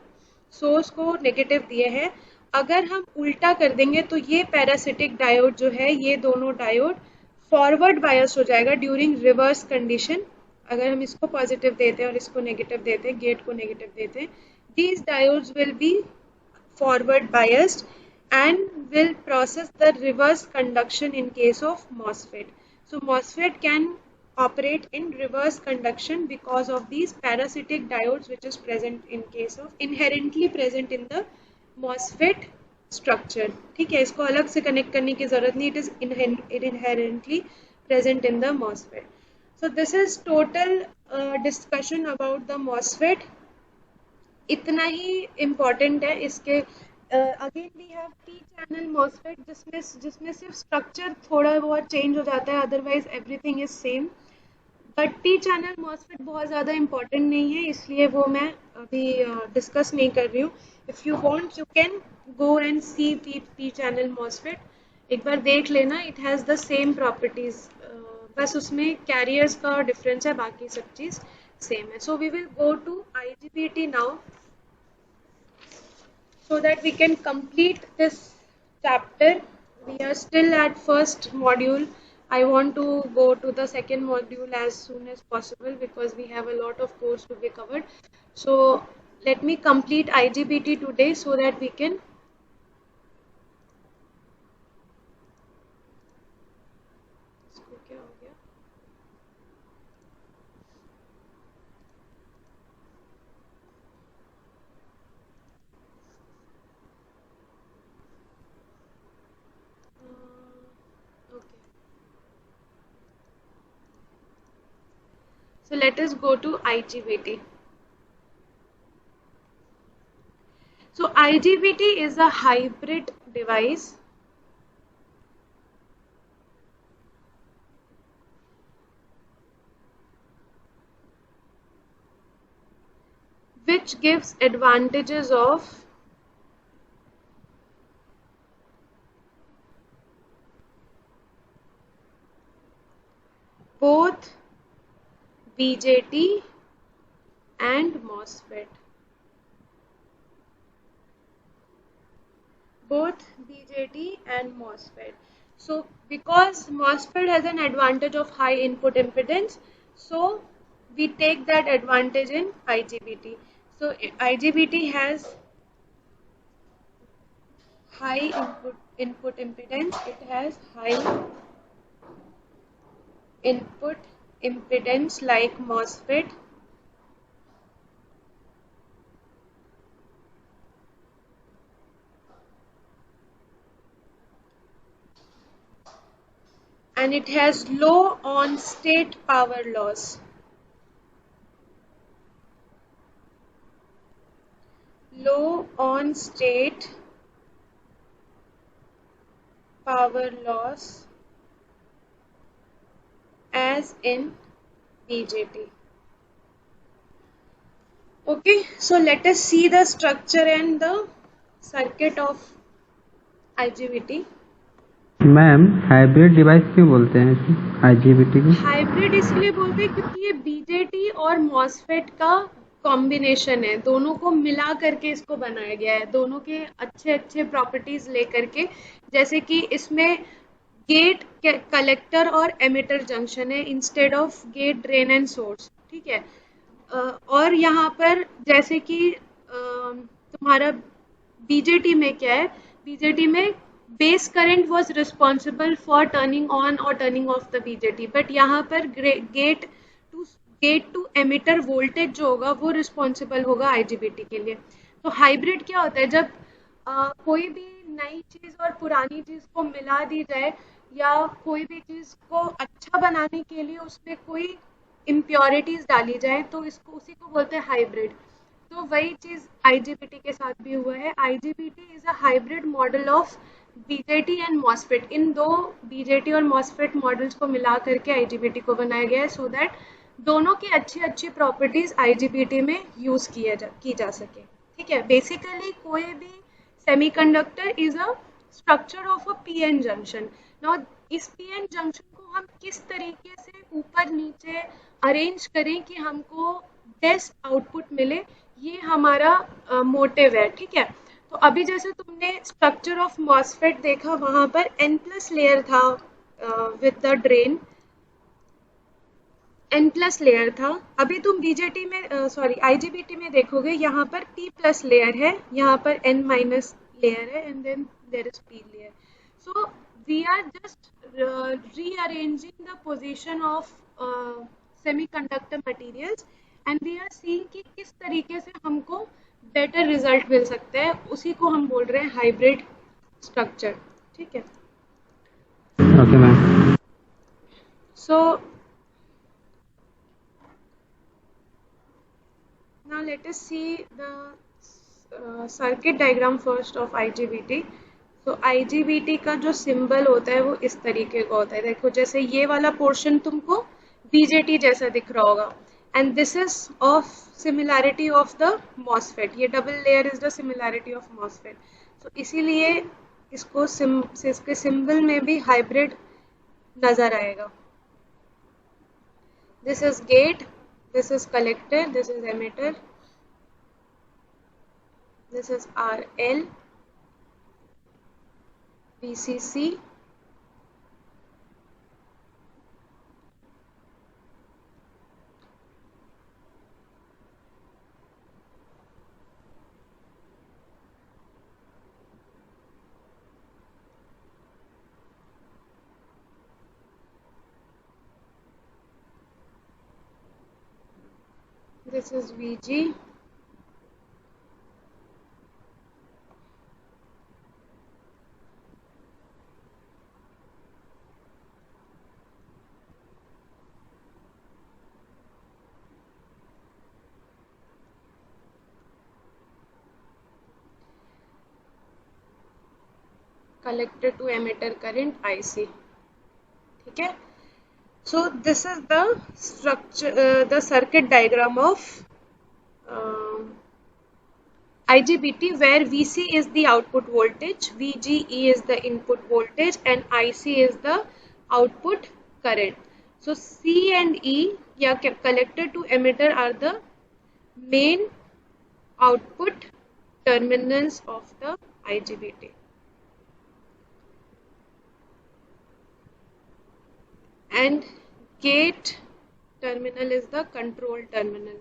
सोर्स को नेगेटिव दिए हैं, अगर हम उल्टा कर देंगे तो ये पैरासिटिक डायोड जो है, ये दोनों डायोड फॉरवर्ड बायस हो जाएगा ड्यूरिंग रिवर्स कंडीशन. अगर हम इसको पॉजिटिव देते हैं और इसको नेगेटिव देते हैं, गेट को नेगेटिव देते हैं, these diodes will be forward biased and will process the reverse conduction in case of MOSFET. So MOSFET can operate in reverse conduction because of these parasitic diodes which is present in case of inherently present in the MOSFET structure. ठीक है, इसको अलग से connect करने की जरूरत नहीं, it is inherently present in the MOSFET. So this is total discussion about the MOSFET. इतना ही इम्पॉर्टेंट है इसके. Again we have T channel MOSFET जिसमें सिर्फ स्ट्रक्चर थोड़ा बहुत चेंज हो जाता है, otherwise everything is same. But T channel MOSFET बहुत ज़्यादा इम्पॉर्टेंट नहीं है, इसलिए वो मैं अभी डिस्कस नहीं कर रही हूँ. If you want you can go and see T channel MOSFET, एक बार देख लेना. It has the same properties, बस उसमें कैरियर्स का डिफरेंस है, बाकी सब चीज़ सेम है. So we will go to IGBT now so that we can complete this chapter. We are still at first module. I want to go to the second module as soon as possible because we have a lot of course to be covered. So let me complete IGBT today so that we can So let us go to IGBT. So IGBT is a hybrid device which gives advantages of both BJT and MOSFET. Both BJT and MOSFET. So because MOSFET has an advantage of high input impedance, so we take that advantage in IGBT. So IGBT has high input impedance. It has high input impedance like MOSFET. And it has low on-state power loss. Low on-state power loss as in BJT. Okay, so let us see the structure and the circuit of IGBT. Ma'am hybrid device क्यों बोलते हैं इसे IGBT को? Hybrid इसलिए बोलते हैं क्योंकि ये BJT और MOSFET का कॉम्बिनेशन है, दोनों को मिला करके इसको बनाया गया है, दोनों के अच्छे अच्छे प्रॉपर्टीज लेकर के. जैसे कि इसमें गेट कलेक्टर और एमिटर जंक्शन है instead of gate drain and source. ठीक है, और यहाँ पर जैसे कि तुम्हारा BJT में क्या है, BJT में base current was responsible for turning on और turning off the BJT, but यहाँ पर गेट टू एमिटर वोल्टेज जो होगा वो रिस्पॉन्सिबल होगा IGBT के लिए. तो हाइब्रिड क्या होता है, जब कोई भी नई चीज़ और पुरानी चीज़ को मिला दी जाए या कोई भी चीज़ को अच्छा बनाने के लिए उसमें कोई इम्प्योरिटीज़ डाली जाए तो इसको उसी को बोलते हैं हाइब्रिड. तो वही चीज़ IGBT के साथ भी हुआ है. IGBT is a hybrid model of BJT and MOSFET. इन दो BJT और MOSFET मॉडल्स को मिला करके IGBT को बनाया गया है सो दैट दोनों की अच्छी अच्छी प्रॉपर्टीज़ IGBT में यूज़ की जा सके. ठीक है, बेसिकली कोई भी semiconductor is a structure of a PN junction. Now इस PN जंक्शन को हम किस तरीके से ऊपर नीचे अरेंज करें कि हमको बेस्ट आउटपुट मिले, ये हमारा मोटिव है. ठीक है, तो अभी जैसे तुमने स्ट्रक्चर ऑफ MOSFET देखा, वहाँ पर N+ लेयर था with the drain, N+ layer था. अभी तुम BJT में IGBT में देखोगे, यहाँ पर P+ लेयर है, यहाँ पर N- लेयर है, and then there is P layer. So we are just rearranging the position of semiconductor materials and we are seeing कि किस तरीके से हमको better result मिल सकता है, उसी को हम बोल रहे हैं hybrid structure. ठीक है. Okay ma'am. So now let us see the circuit diagram first of IGBT. तो IGBT का जो सिंबल होता है वो इस तरीके का होता है. देखो जैसे ये वाला पोर्शन तुमको BJT जैसा दिख रहा होगा and this is of similarity of the MOSFET. ये double layer is the similarity of MOSFET. तो इसीलिए इसको इसके सिंबल में भी हाइब्रिड नजर आएगा. This is get, this is collector, this is emitter, this is RL, VCC, this is VG, collector to emitter current IC. ठीक है. So this is the structure, the circuit diagram of IGBT, where VC is the output voltage, VGE is the input voltage, and IC is the output current. So C and E, या collector to emitter, are the main output terminals of the IGBT. And gate terminal is the control terminal.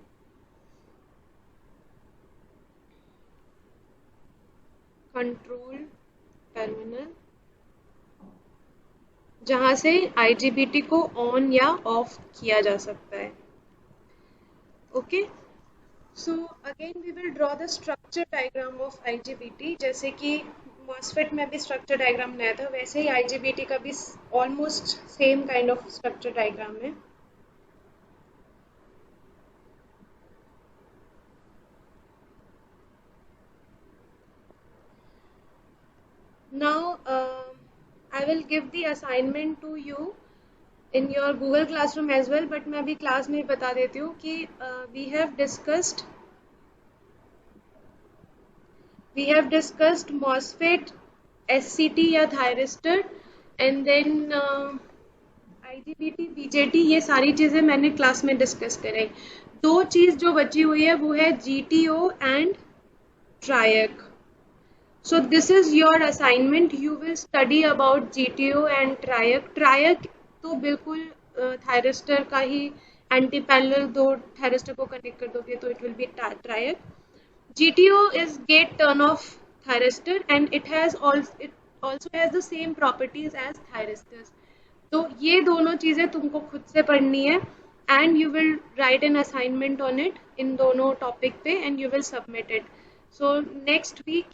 Control terminal जहाँ से IGBT को on या of किया जा सकता है. Okay. So again we will draw the structure diagram of IGBT. जैसे कि MOSFET में भी स्ट्रक्चर डायग्राम बनाया था, वैसे ही IGBT का भी almost same kind of structure diagram है. Now I will give the assignment to you in your Google Classroom as well, but मैं अभी क्लास में बता देती हूँ कि we have discussed MOSFET, SCT या thyristor, and then IGBT, BJT. ये सारी चीज़ें मैंने क्लास में डिस्कस कराई. 2 चीज़ जो बची हुई है वो है GTO and ट्रायक. So this is your assignment. You will study about GTO and triac. Triac तो बिल्कुल थायरिस्टर का ही एंटी पैरेलल, 2 थायरिस्टर को कनेक्ट कर दोगे तो it will be triac. GTO is gate turn off thyristor and it also has the same properties as thyristors. तो ये दोनों चीज़ें तुमको खुद से पढ़नी है and you will write an assignment on it इन दोनों टॉपिक पे and you will submit it. So next week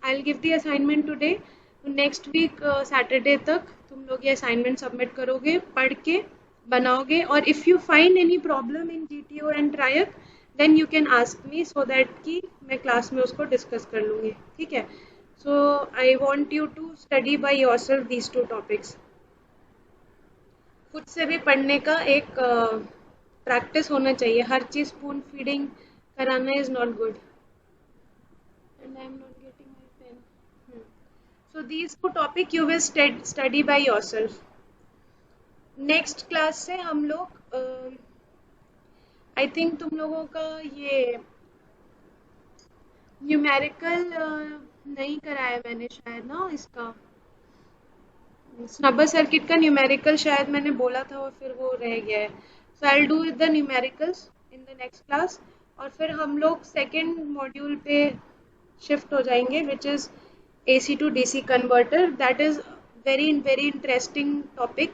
I'll give the assignment today. Next week Saturday तक तुम लोग ये असाइनमेंट सबमिट करोगे, पढ़ के बनाओगे, और if you find any problem in GTO and triac then you can ask me so that कि मैं क्लास में उसको डिस्कस कर लूँगी. ठीक है. So I want you to study by yourself these 2 topics. खुद से भी पढ़ने का एक प्रैक्टिस होना चाहिए. हर चीज़ स्पून फीडिंग कराना is not good. And I am not getting my pain. So these 2 topic you will study by yourself. Next class से हम लोग आई थिंक तुम लोगों का ये न्यूमेरिकल नहीं कराया मैंने शायद ना, इसका स्नबर सर्किट का न्यूमेरिकल शायद मैंने बोला था और फिर वो रह गया है. So I will do with the numericals in the next class, और फिर हम लोग सेकेंड मॉड्यूल पे शिफ्ट हो जाएंगे which is AC to DC converter. That is very interesting topic.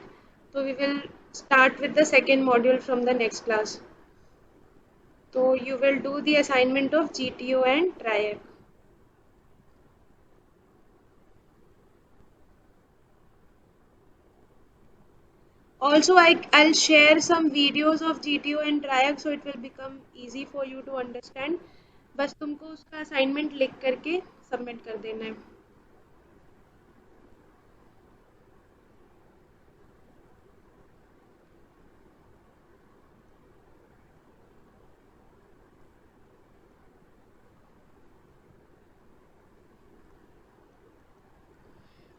So we will start with the second module from the next class. So you will do the assignment of GTO and TRIAC. Also, I'll share some videos of GTO and TRIAC so it will become easy for you to understand. बस तुमको उसका assignment लिख करके submit कर देना है.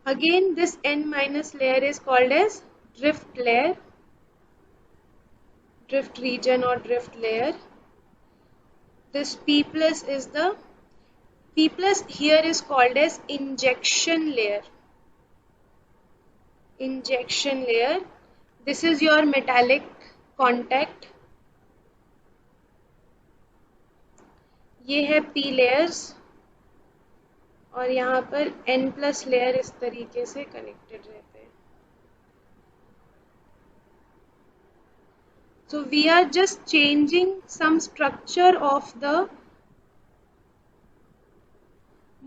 Again, this N minus layer is called as drift layer, drift region or drift layer. This P plus is the P plus here is called as injection layer. Injection layer. This is your metallic contact. ये है P layers और यहाँ पर N plus layer इस तरीके से connected रहते हैं. So we are just changing some structure of the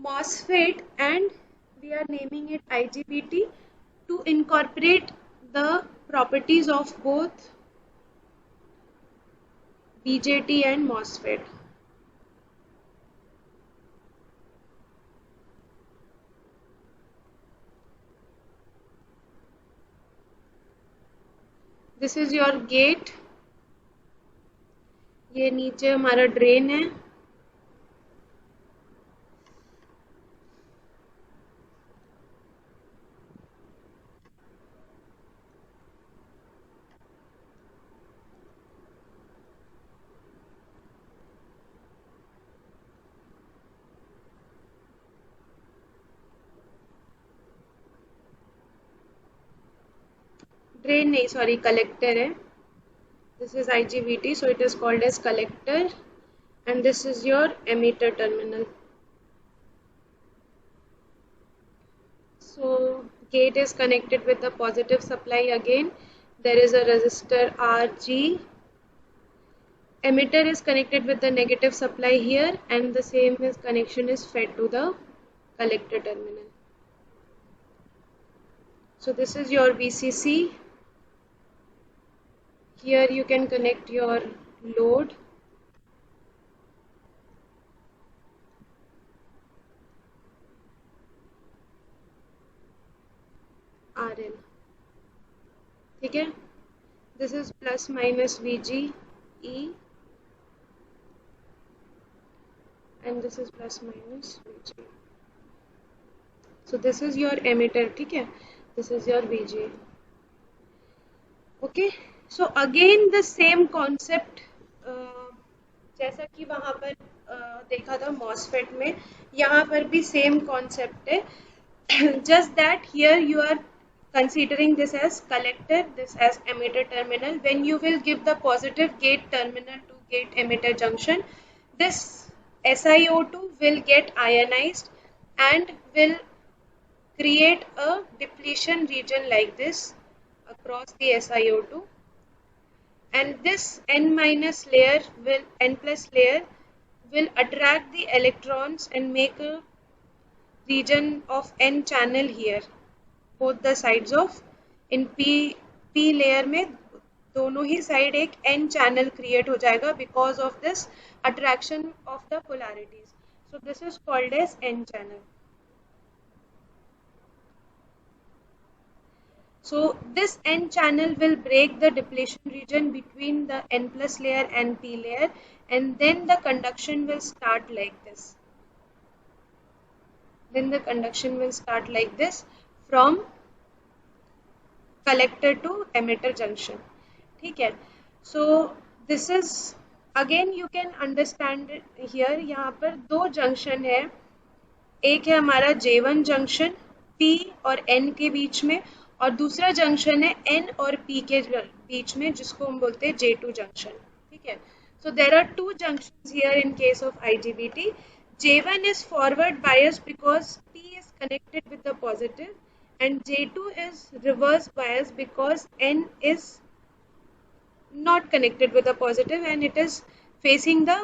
MOSFET and we are naming it IGBT to incorporate the properties of both BJT and MOSFET. This is your gate. ये नीचे हमारा drain है. Drain नहीं, sorry, collector है. This is IGBT, so it is called as collector, and this is your emitter terminal. So gate is connected with the positive supply again. There is a resistor RG. Emitter is connected with the negative supply here, and the same connection is fed to the collector terminal. So this is your VCC. Here you can connect your load. RL. ठीक है? This is plus minus VG E and this is plus minus VG. So this is your emitter. ठीक है? This is your VG. Okay. So again the same concept जैसा कि वहाँ पर देखा था MOSFET में, यहाँ पर भी same concept है. Just that here you are considering this as collector, this as emitter terminal. When you will give the positive gate terminal to gate emitter junction, this SiO2 will get ionized and will create a depletion region like this across the SiO2. And this N minus layer N plus layer will attract the electrons and make a region of N channel here, both the sides of. In P layer में दोनों ही side एक N channel create हो जाएगा because of this attraction of the polarities. So this is called as N channel. So this N channel will break the depletion region between the N plus layer and P layer, and then the conduction will start like this. Then the conduction will start like this from collector to emitter junction. ठीक है? So this is again you can understand it here. यहाँ पर दो junction है. एक है हमारा J1 junction P और N के बीच में, और दूसरा जंक्शन है N और P के बीच में, जिसको हम बोलते हैं J2 जंक्शन. ठीक है? So there are two junctions here in case of IGBT. J1 is forward biased because P is connected with the positive, and J2 is reverse bias because N is not connected with the positive and it is facing the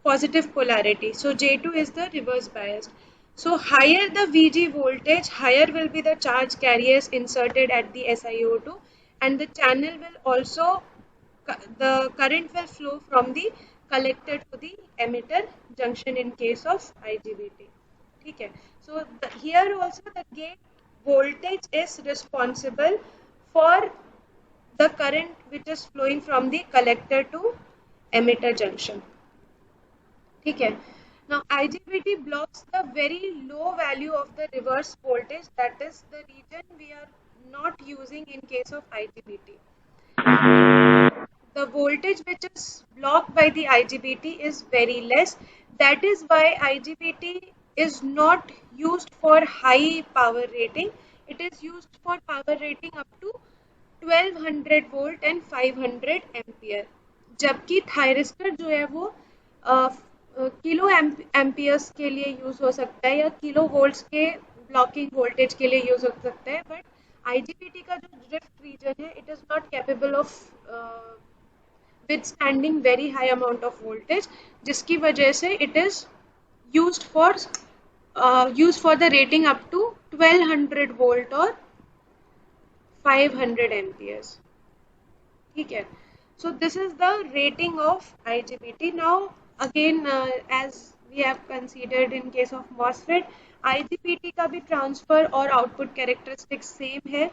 positive polarity. So J2 is the reverse biased. So higher the Vg voltage, higher will be the charge carriers inserted at the SiO2, and the channel will also, the current will flow from the collector to the emitter junction in case of IGBT. ठीक है. So here also the gate voltage is responsible for the current which is flowing from the collector to emitter junction. ठीक है. Now IGBT blocks the very low value of the reverse voltage, that is the region we are not using in case of IGBT. The voltage which is blocked by the IGBT is very less. That is why IGBT is not used for high power rating. It is used for power rating up to 1200 volt and 500 ampere, जबकि thyristor जो है वो kilo amperes के लिए use हो सकता है या किलो वोल्ट्स के ब्लॉकिंग वोल्टेज के लिए यूज हो सकता है. बट IGBT का जो ड्रिफ्ट रीजन है, it is not capable of withstanding very high amount of voltage, जिसकी वजह से it is used for the rating up to 1200 volt or 500 amperes. ठीक है. So this is the rating of IGBT. Now again as we have considered in case of MOSFET, IGBT का भी transfer और output characteristic same है.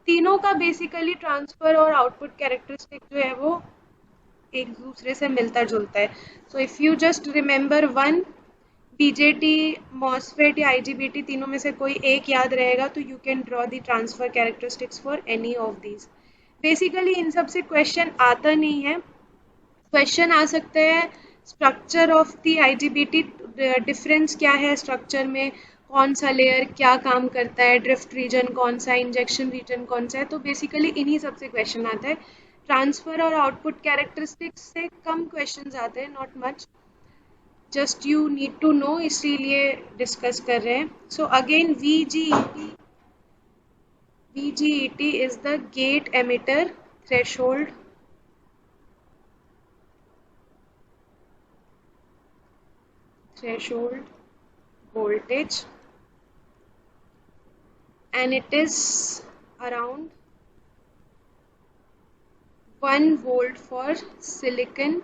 तीनों का basically transfer और output characteristic जो है वो एक दूसरे से मिलता जुलता है. So if you just remember one, BJT, MOSFET या IGBT तीनों में से कोई एक याद रहेगा तो you can draw the transfer characteristics for any of these. Basically इन सब से क्वेश्चन आता नहीं है. क्वेश्चन आ सकते हैं structure of the IGBT, difference क्या है स्ट्रक्चर में, कौन सा लेयर क्या काम करता है, ड्रिफ्ट रीजन कौन सा, इंजेक्शन रीजन कौन सा है. तो बेसिकली इन्हीं सब से क्वेश्चन आता है. ट्रांसफर और आउटपुट कैरेक्टरिस्टिक्स से कम क्वेश्चंस आते हैं, not much, just you need to know, इसीलिए डिस्कस कर रहे हैं. So again VGET is the gate emitter threshold voltage, and it is around 1 volt for silicon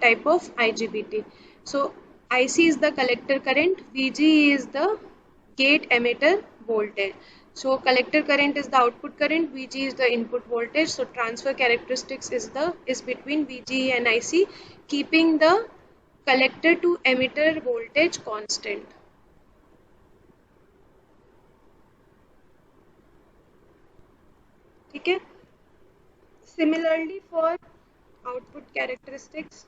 type of IGBT. So IC is the collector current, VG is the gate emitter voltage. So collector current is the output current, VG is the input voltage. So transfer characteristics is between VG and IC, keeping the collector to emitter voltage constant. ठीक है. Similarly for output characteristics,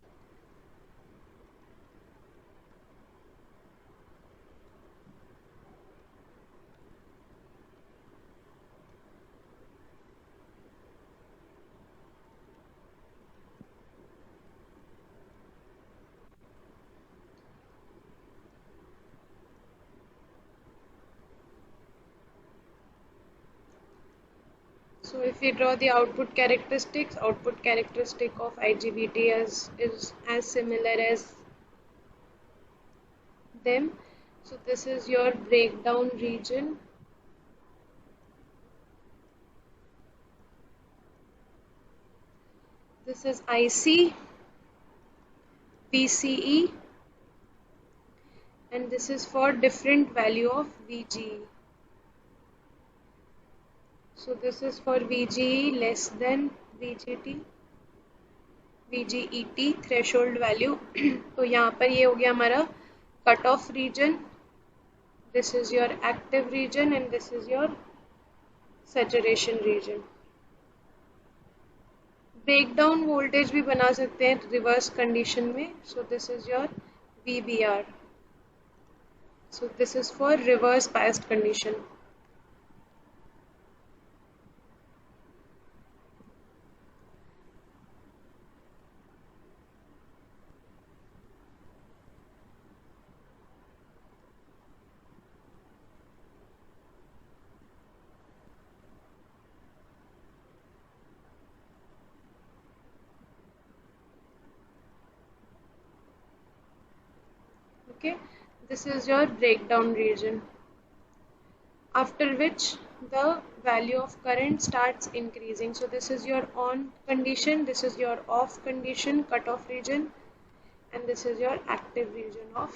so if we draw the output characteristic of IGBT is as similar as them. So this is your breakdown region. This is IC, VCE, and this is for different value of VGE. So this is for VGE less than VGT, VGET threshold value. तो यहाँ पर ये हो गया हमारा cut off region, this is your active region and this is your saturation region. Breakdown voltage भी बना सकते हैं रिवर्स कंडीशन में. So this is your VBR. So this is for reverse biased condition. Okay, this is your breakdown region, after which the value of current starts increasing. So this is your on condition, this is your off condition, cutoff region, and this is your active region of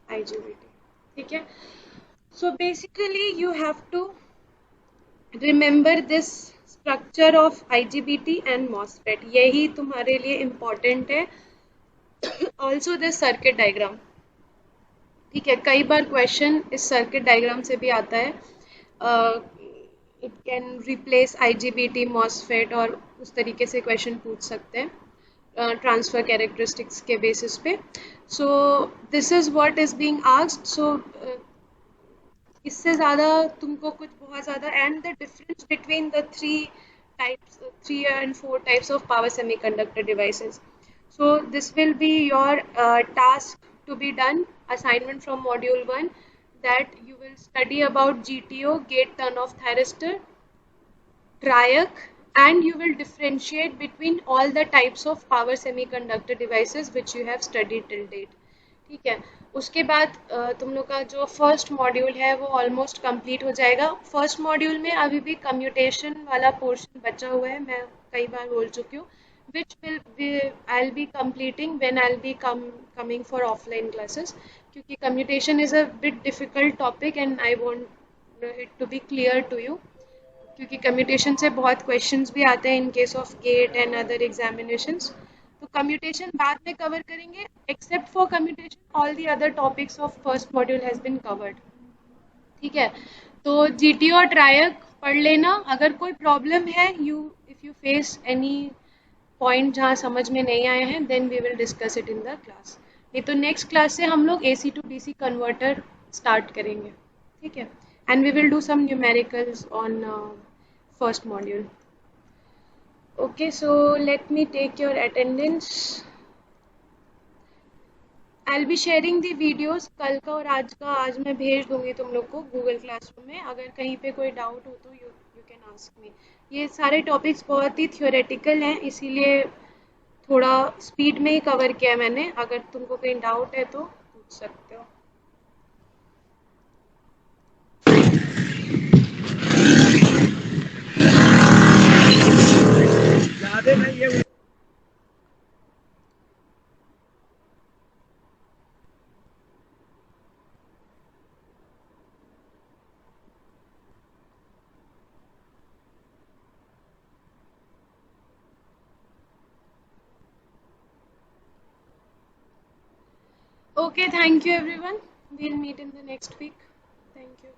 IGBT. Okay, so basically you have to remember this structure of IGBT and MOSFET. यही तुम्हारे लिए important है. Also this circuit diagram. ठीक है, कई बार question इस circuit diagram से भी आता है. It can replace IGBT MOSFET और उस तरीके से क्वेश्चन पूछ सकते हैं ट्रांसफर कैरेक्टरिस्टिक्स के बेसिस पे. So this is what is being asked. So इससे ज़्यादा तुमको कुछ बहुत ज़्यादा and the difference between the three and four types of power semiconductor devices. So this will be your task to be done, assignment from module 1, that you will study about GTO, gate turn-off thyristor, triac, and you will differentiate between all the types of power semiconductor devices which you have studied till date. ठीक है, उसके बाद तुम लोग का जो first module है वो ऑलमोस्ट कंप्लीट हो जाएगा. फर्स्ट मॉड्यूल में अभी भी कम्यूटेशन वाला पोर्शन बचा हुआ है, मैं कई बार बोल चुकी हूँ, which I'll be completing when I'll be coming for offline classes, क्योंकि commutation is a bit difficult topic and I want it to be clear to you, क्योंकि commutation से बहुत questions भी आते हैं in case of GATE and other examinations. तो commutation बाद में cover करेंगे. Except for commutation, all the other topics of first module has been covered. ठीक है, तो GTO और triac पढ़ लेना. अगर कोई प्रॉब्लम है, if you face any point जहाँ समझ में नहीं आए हैं, then we will discuss it in the class. नहीं तो नेक्स्ट क्लास से हम लोग AC to DC converter start करेंगे. ठीक है, and we will do some numericals on first module. Okay, so let me take your attendance. I will be sharing the videos. कल का और आज का आज मैं भेज दूंगी तुम लोग को गूगल क्लासरूम में. अगर कहीं पे कोई डाउट हो तो यू कैन आस्क मी. ये सारे टॉपिक्स बहुत ही थियोरेटिकल हैं, इसीलिए थोड़ा स्पीड में ही कवर किया मैंने. अगर तुमको कहीं डाउट है तो पूछ सकते हो. Okay, thank you everyone. We'll meet in the next week. Thank you.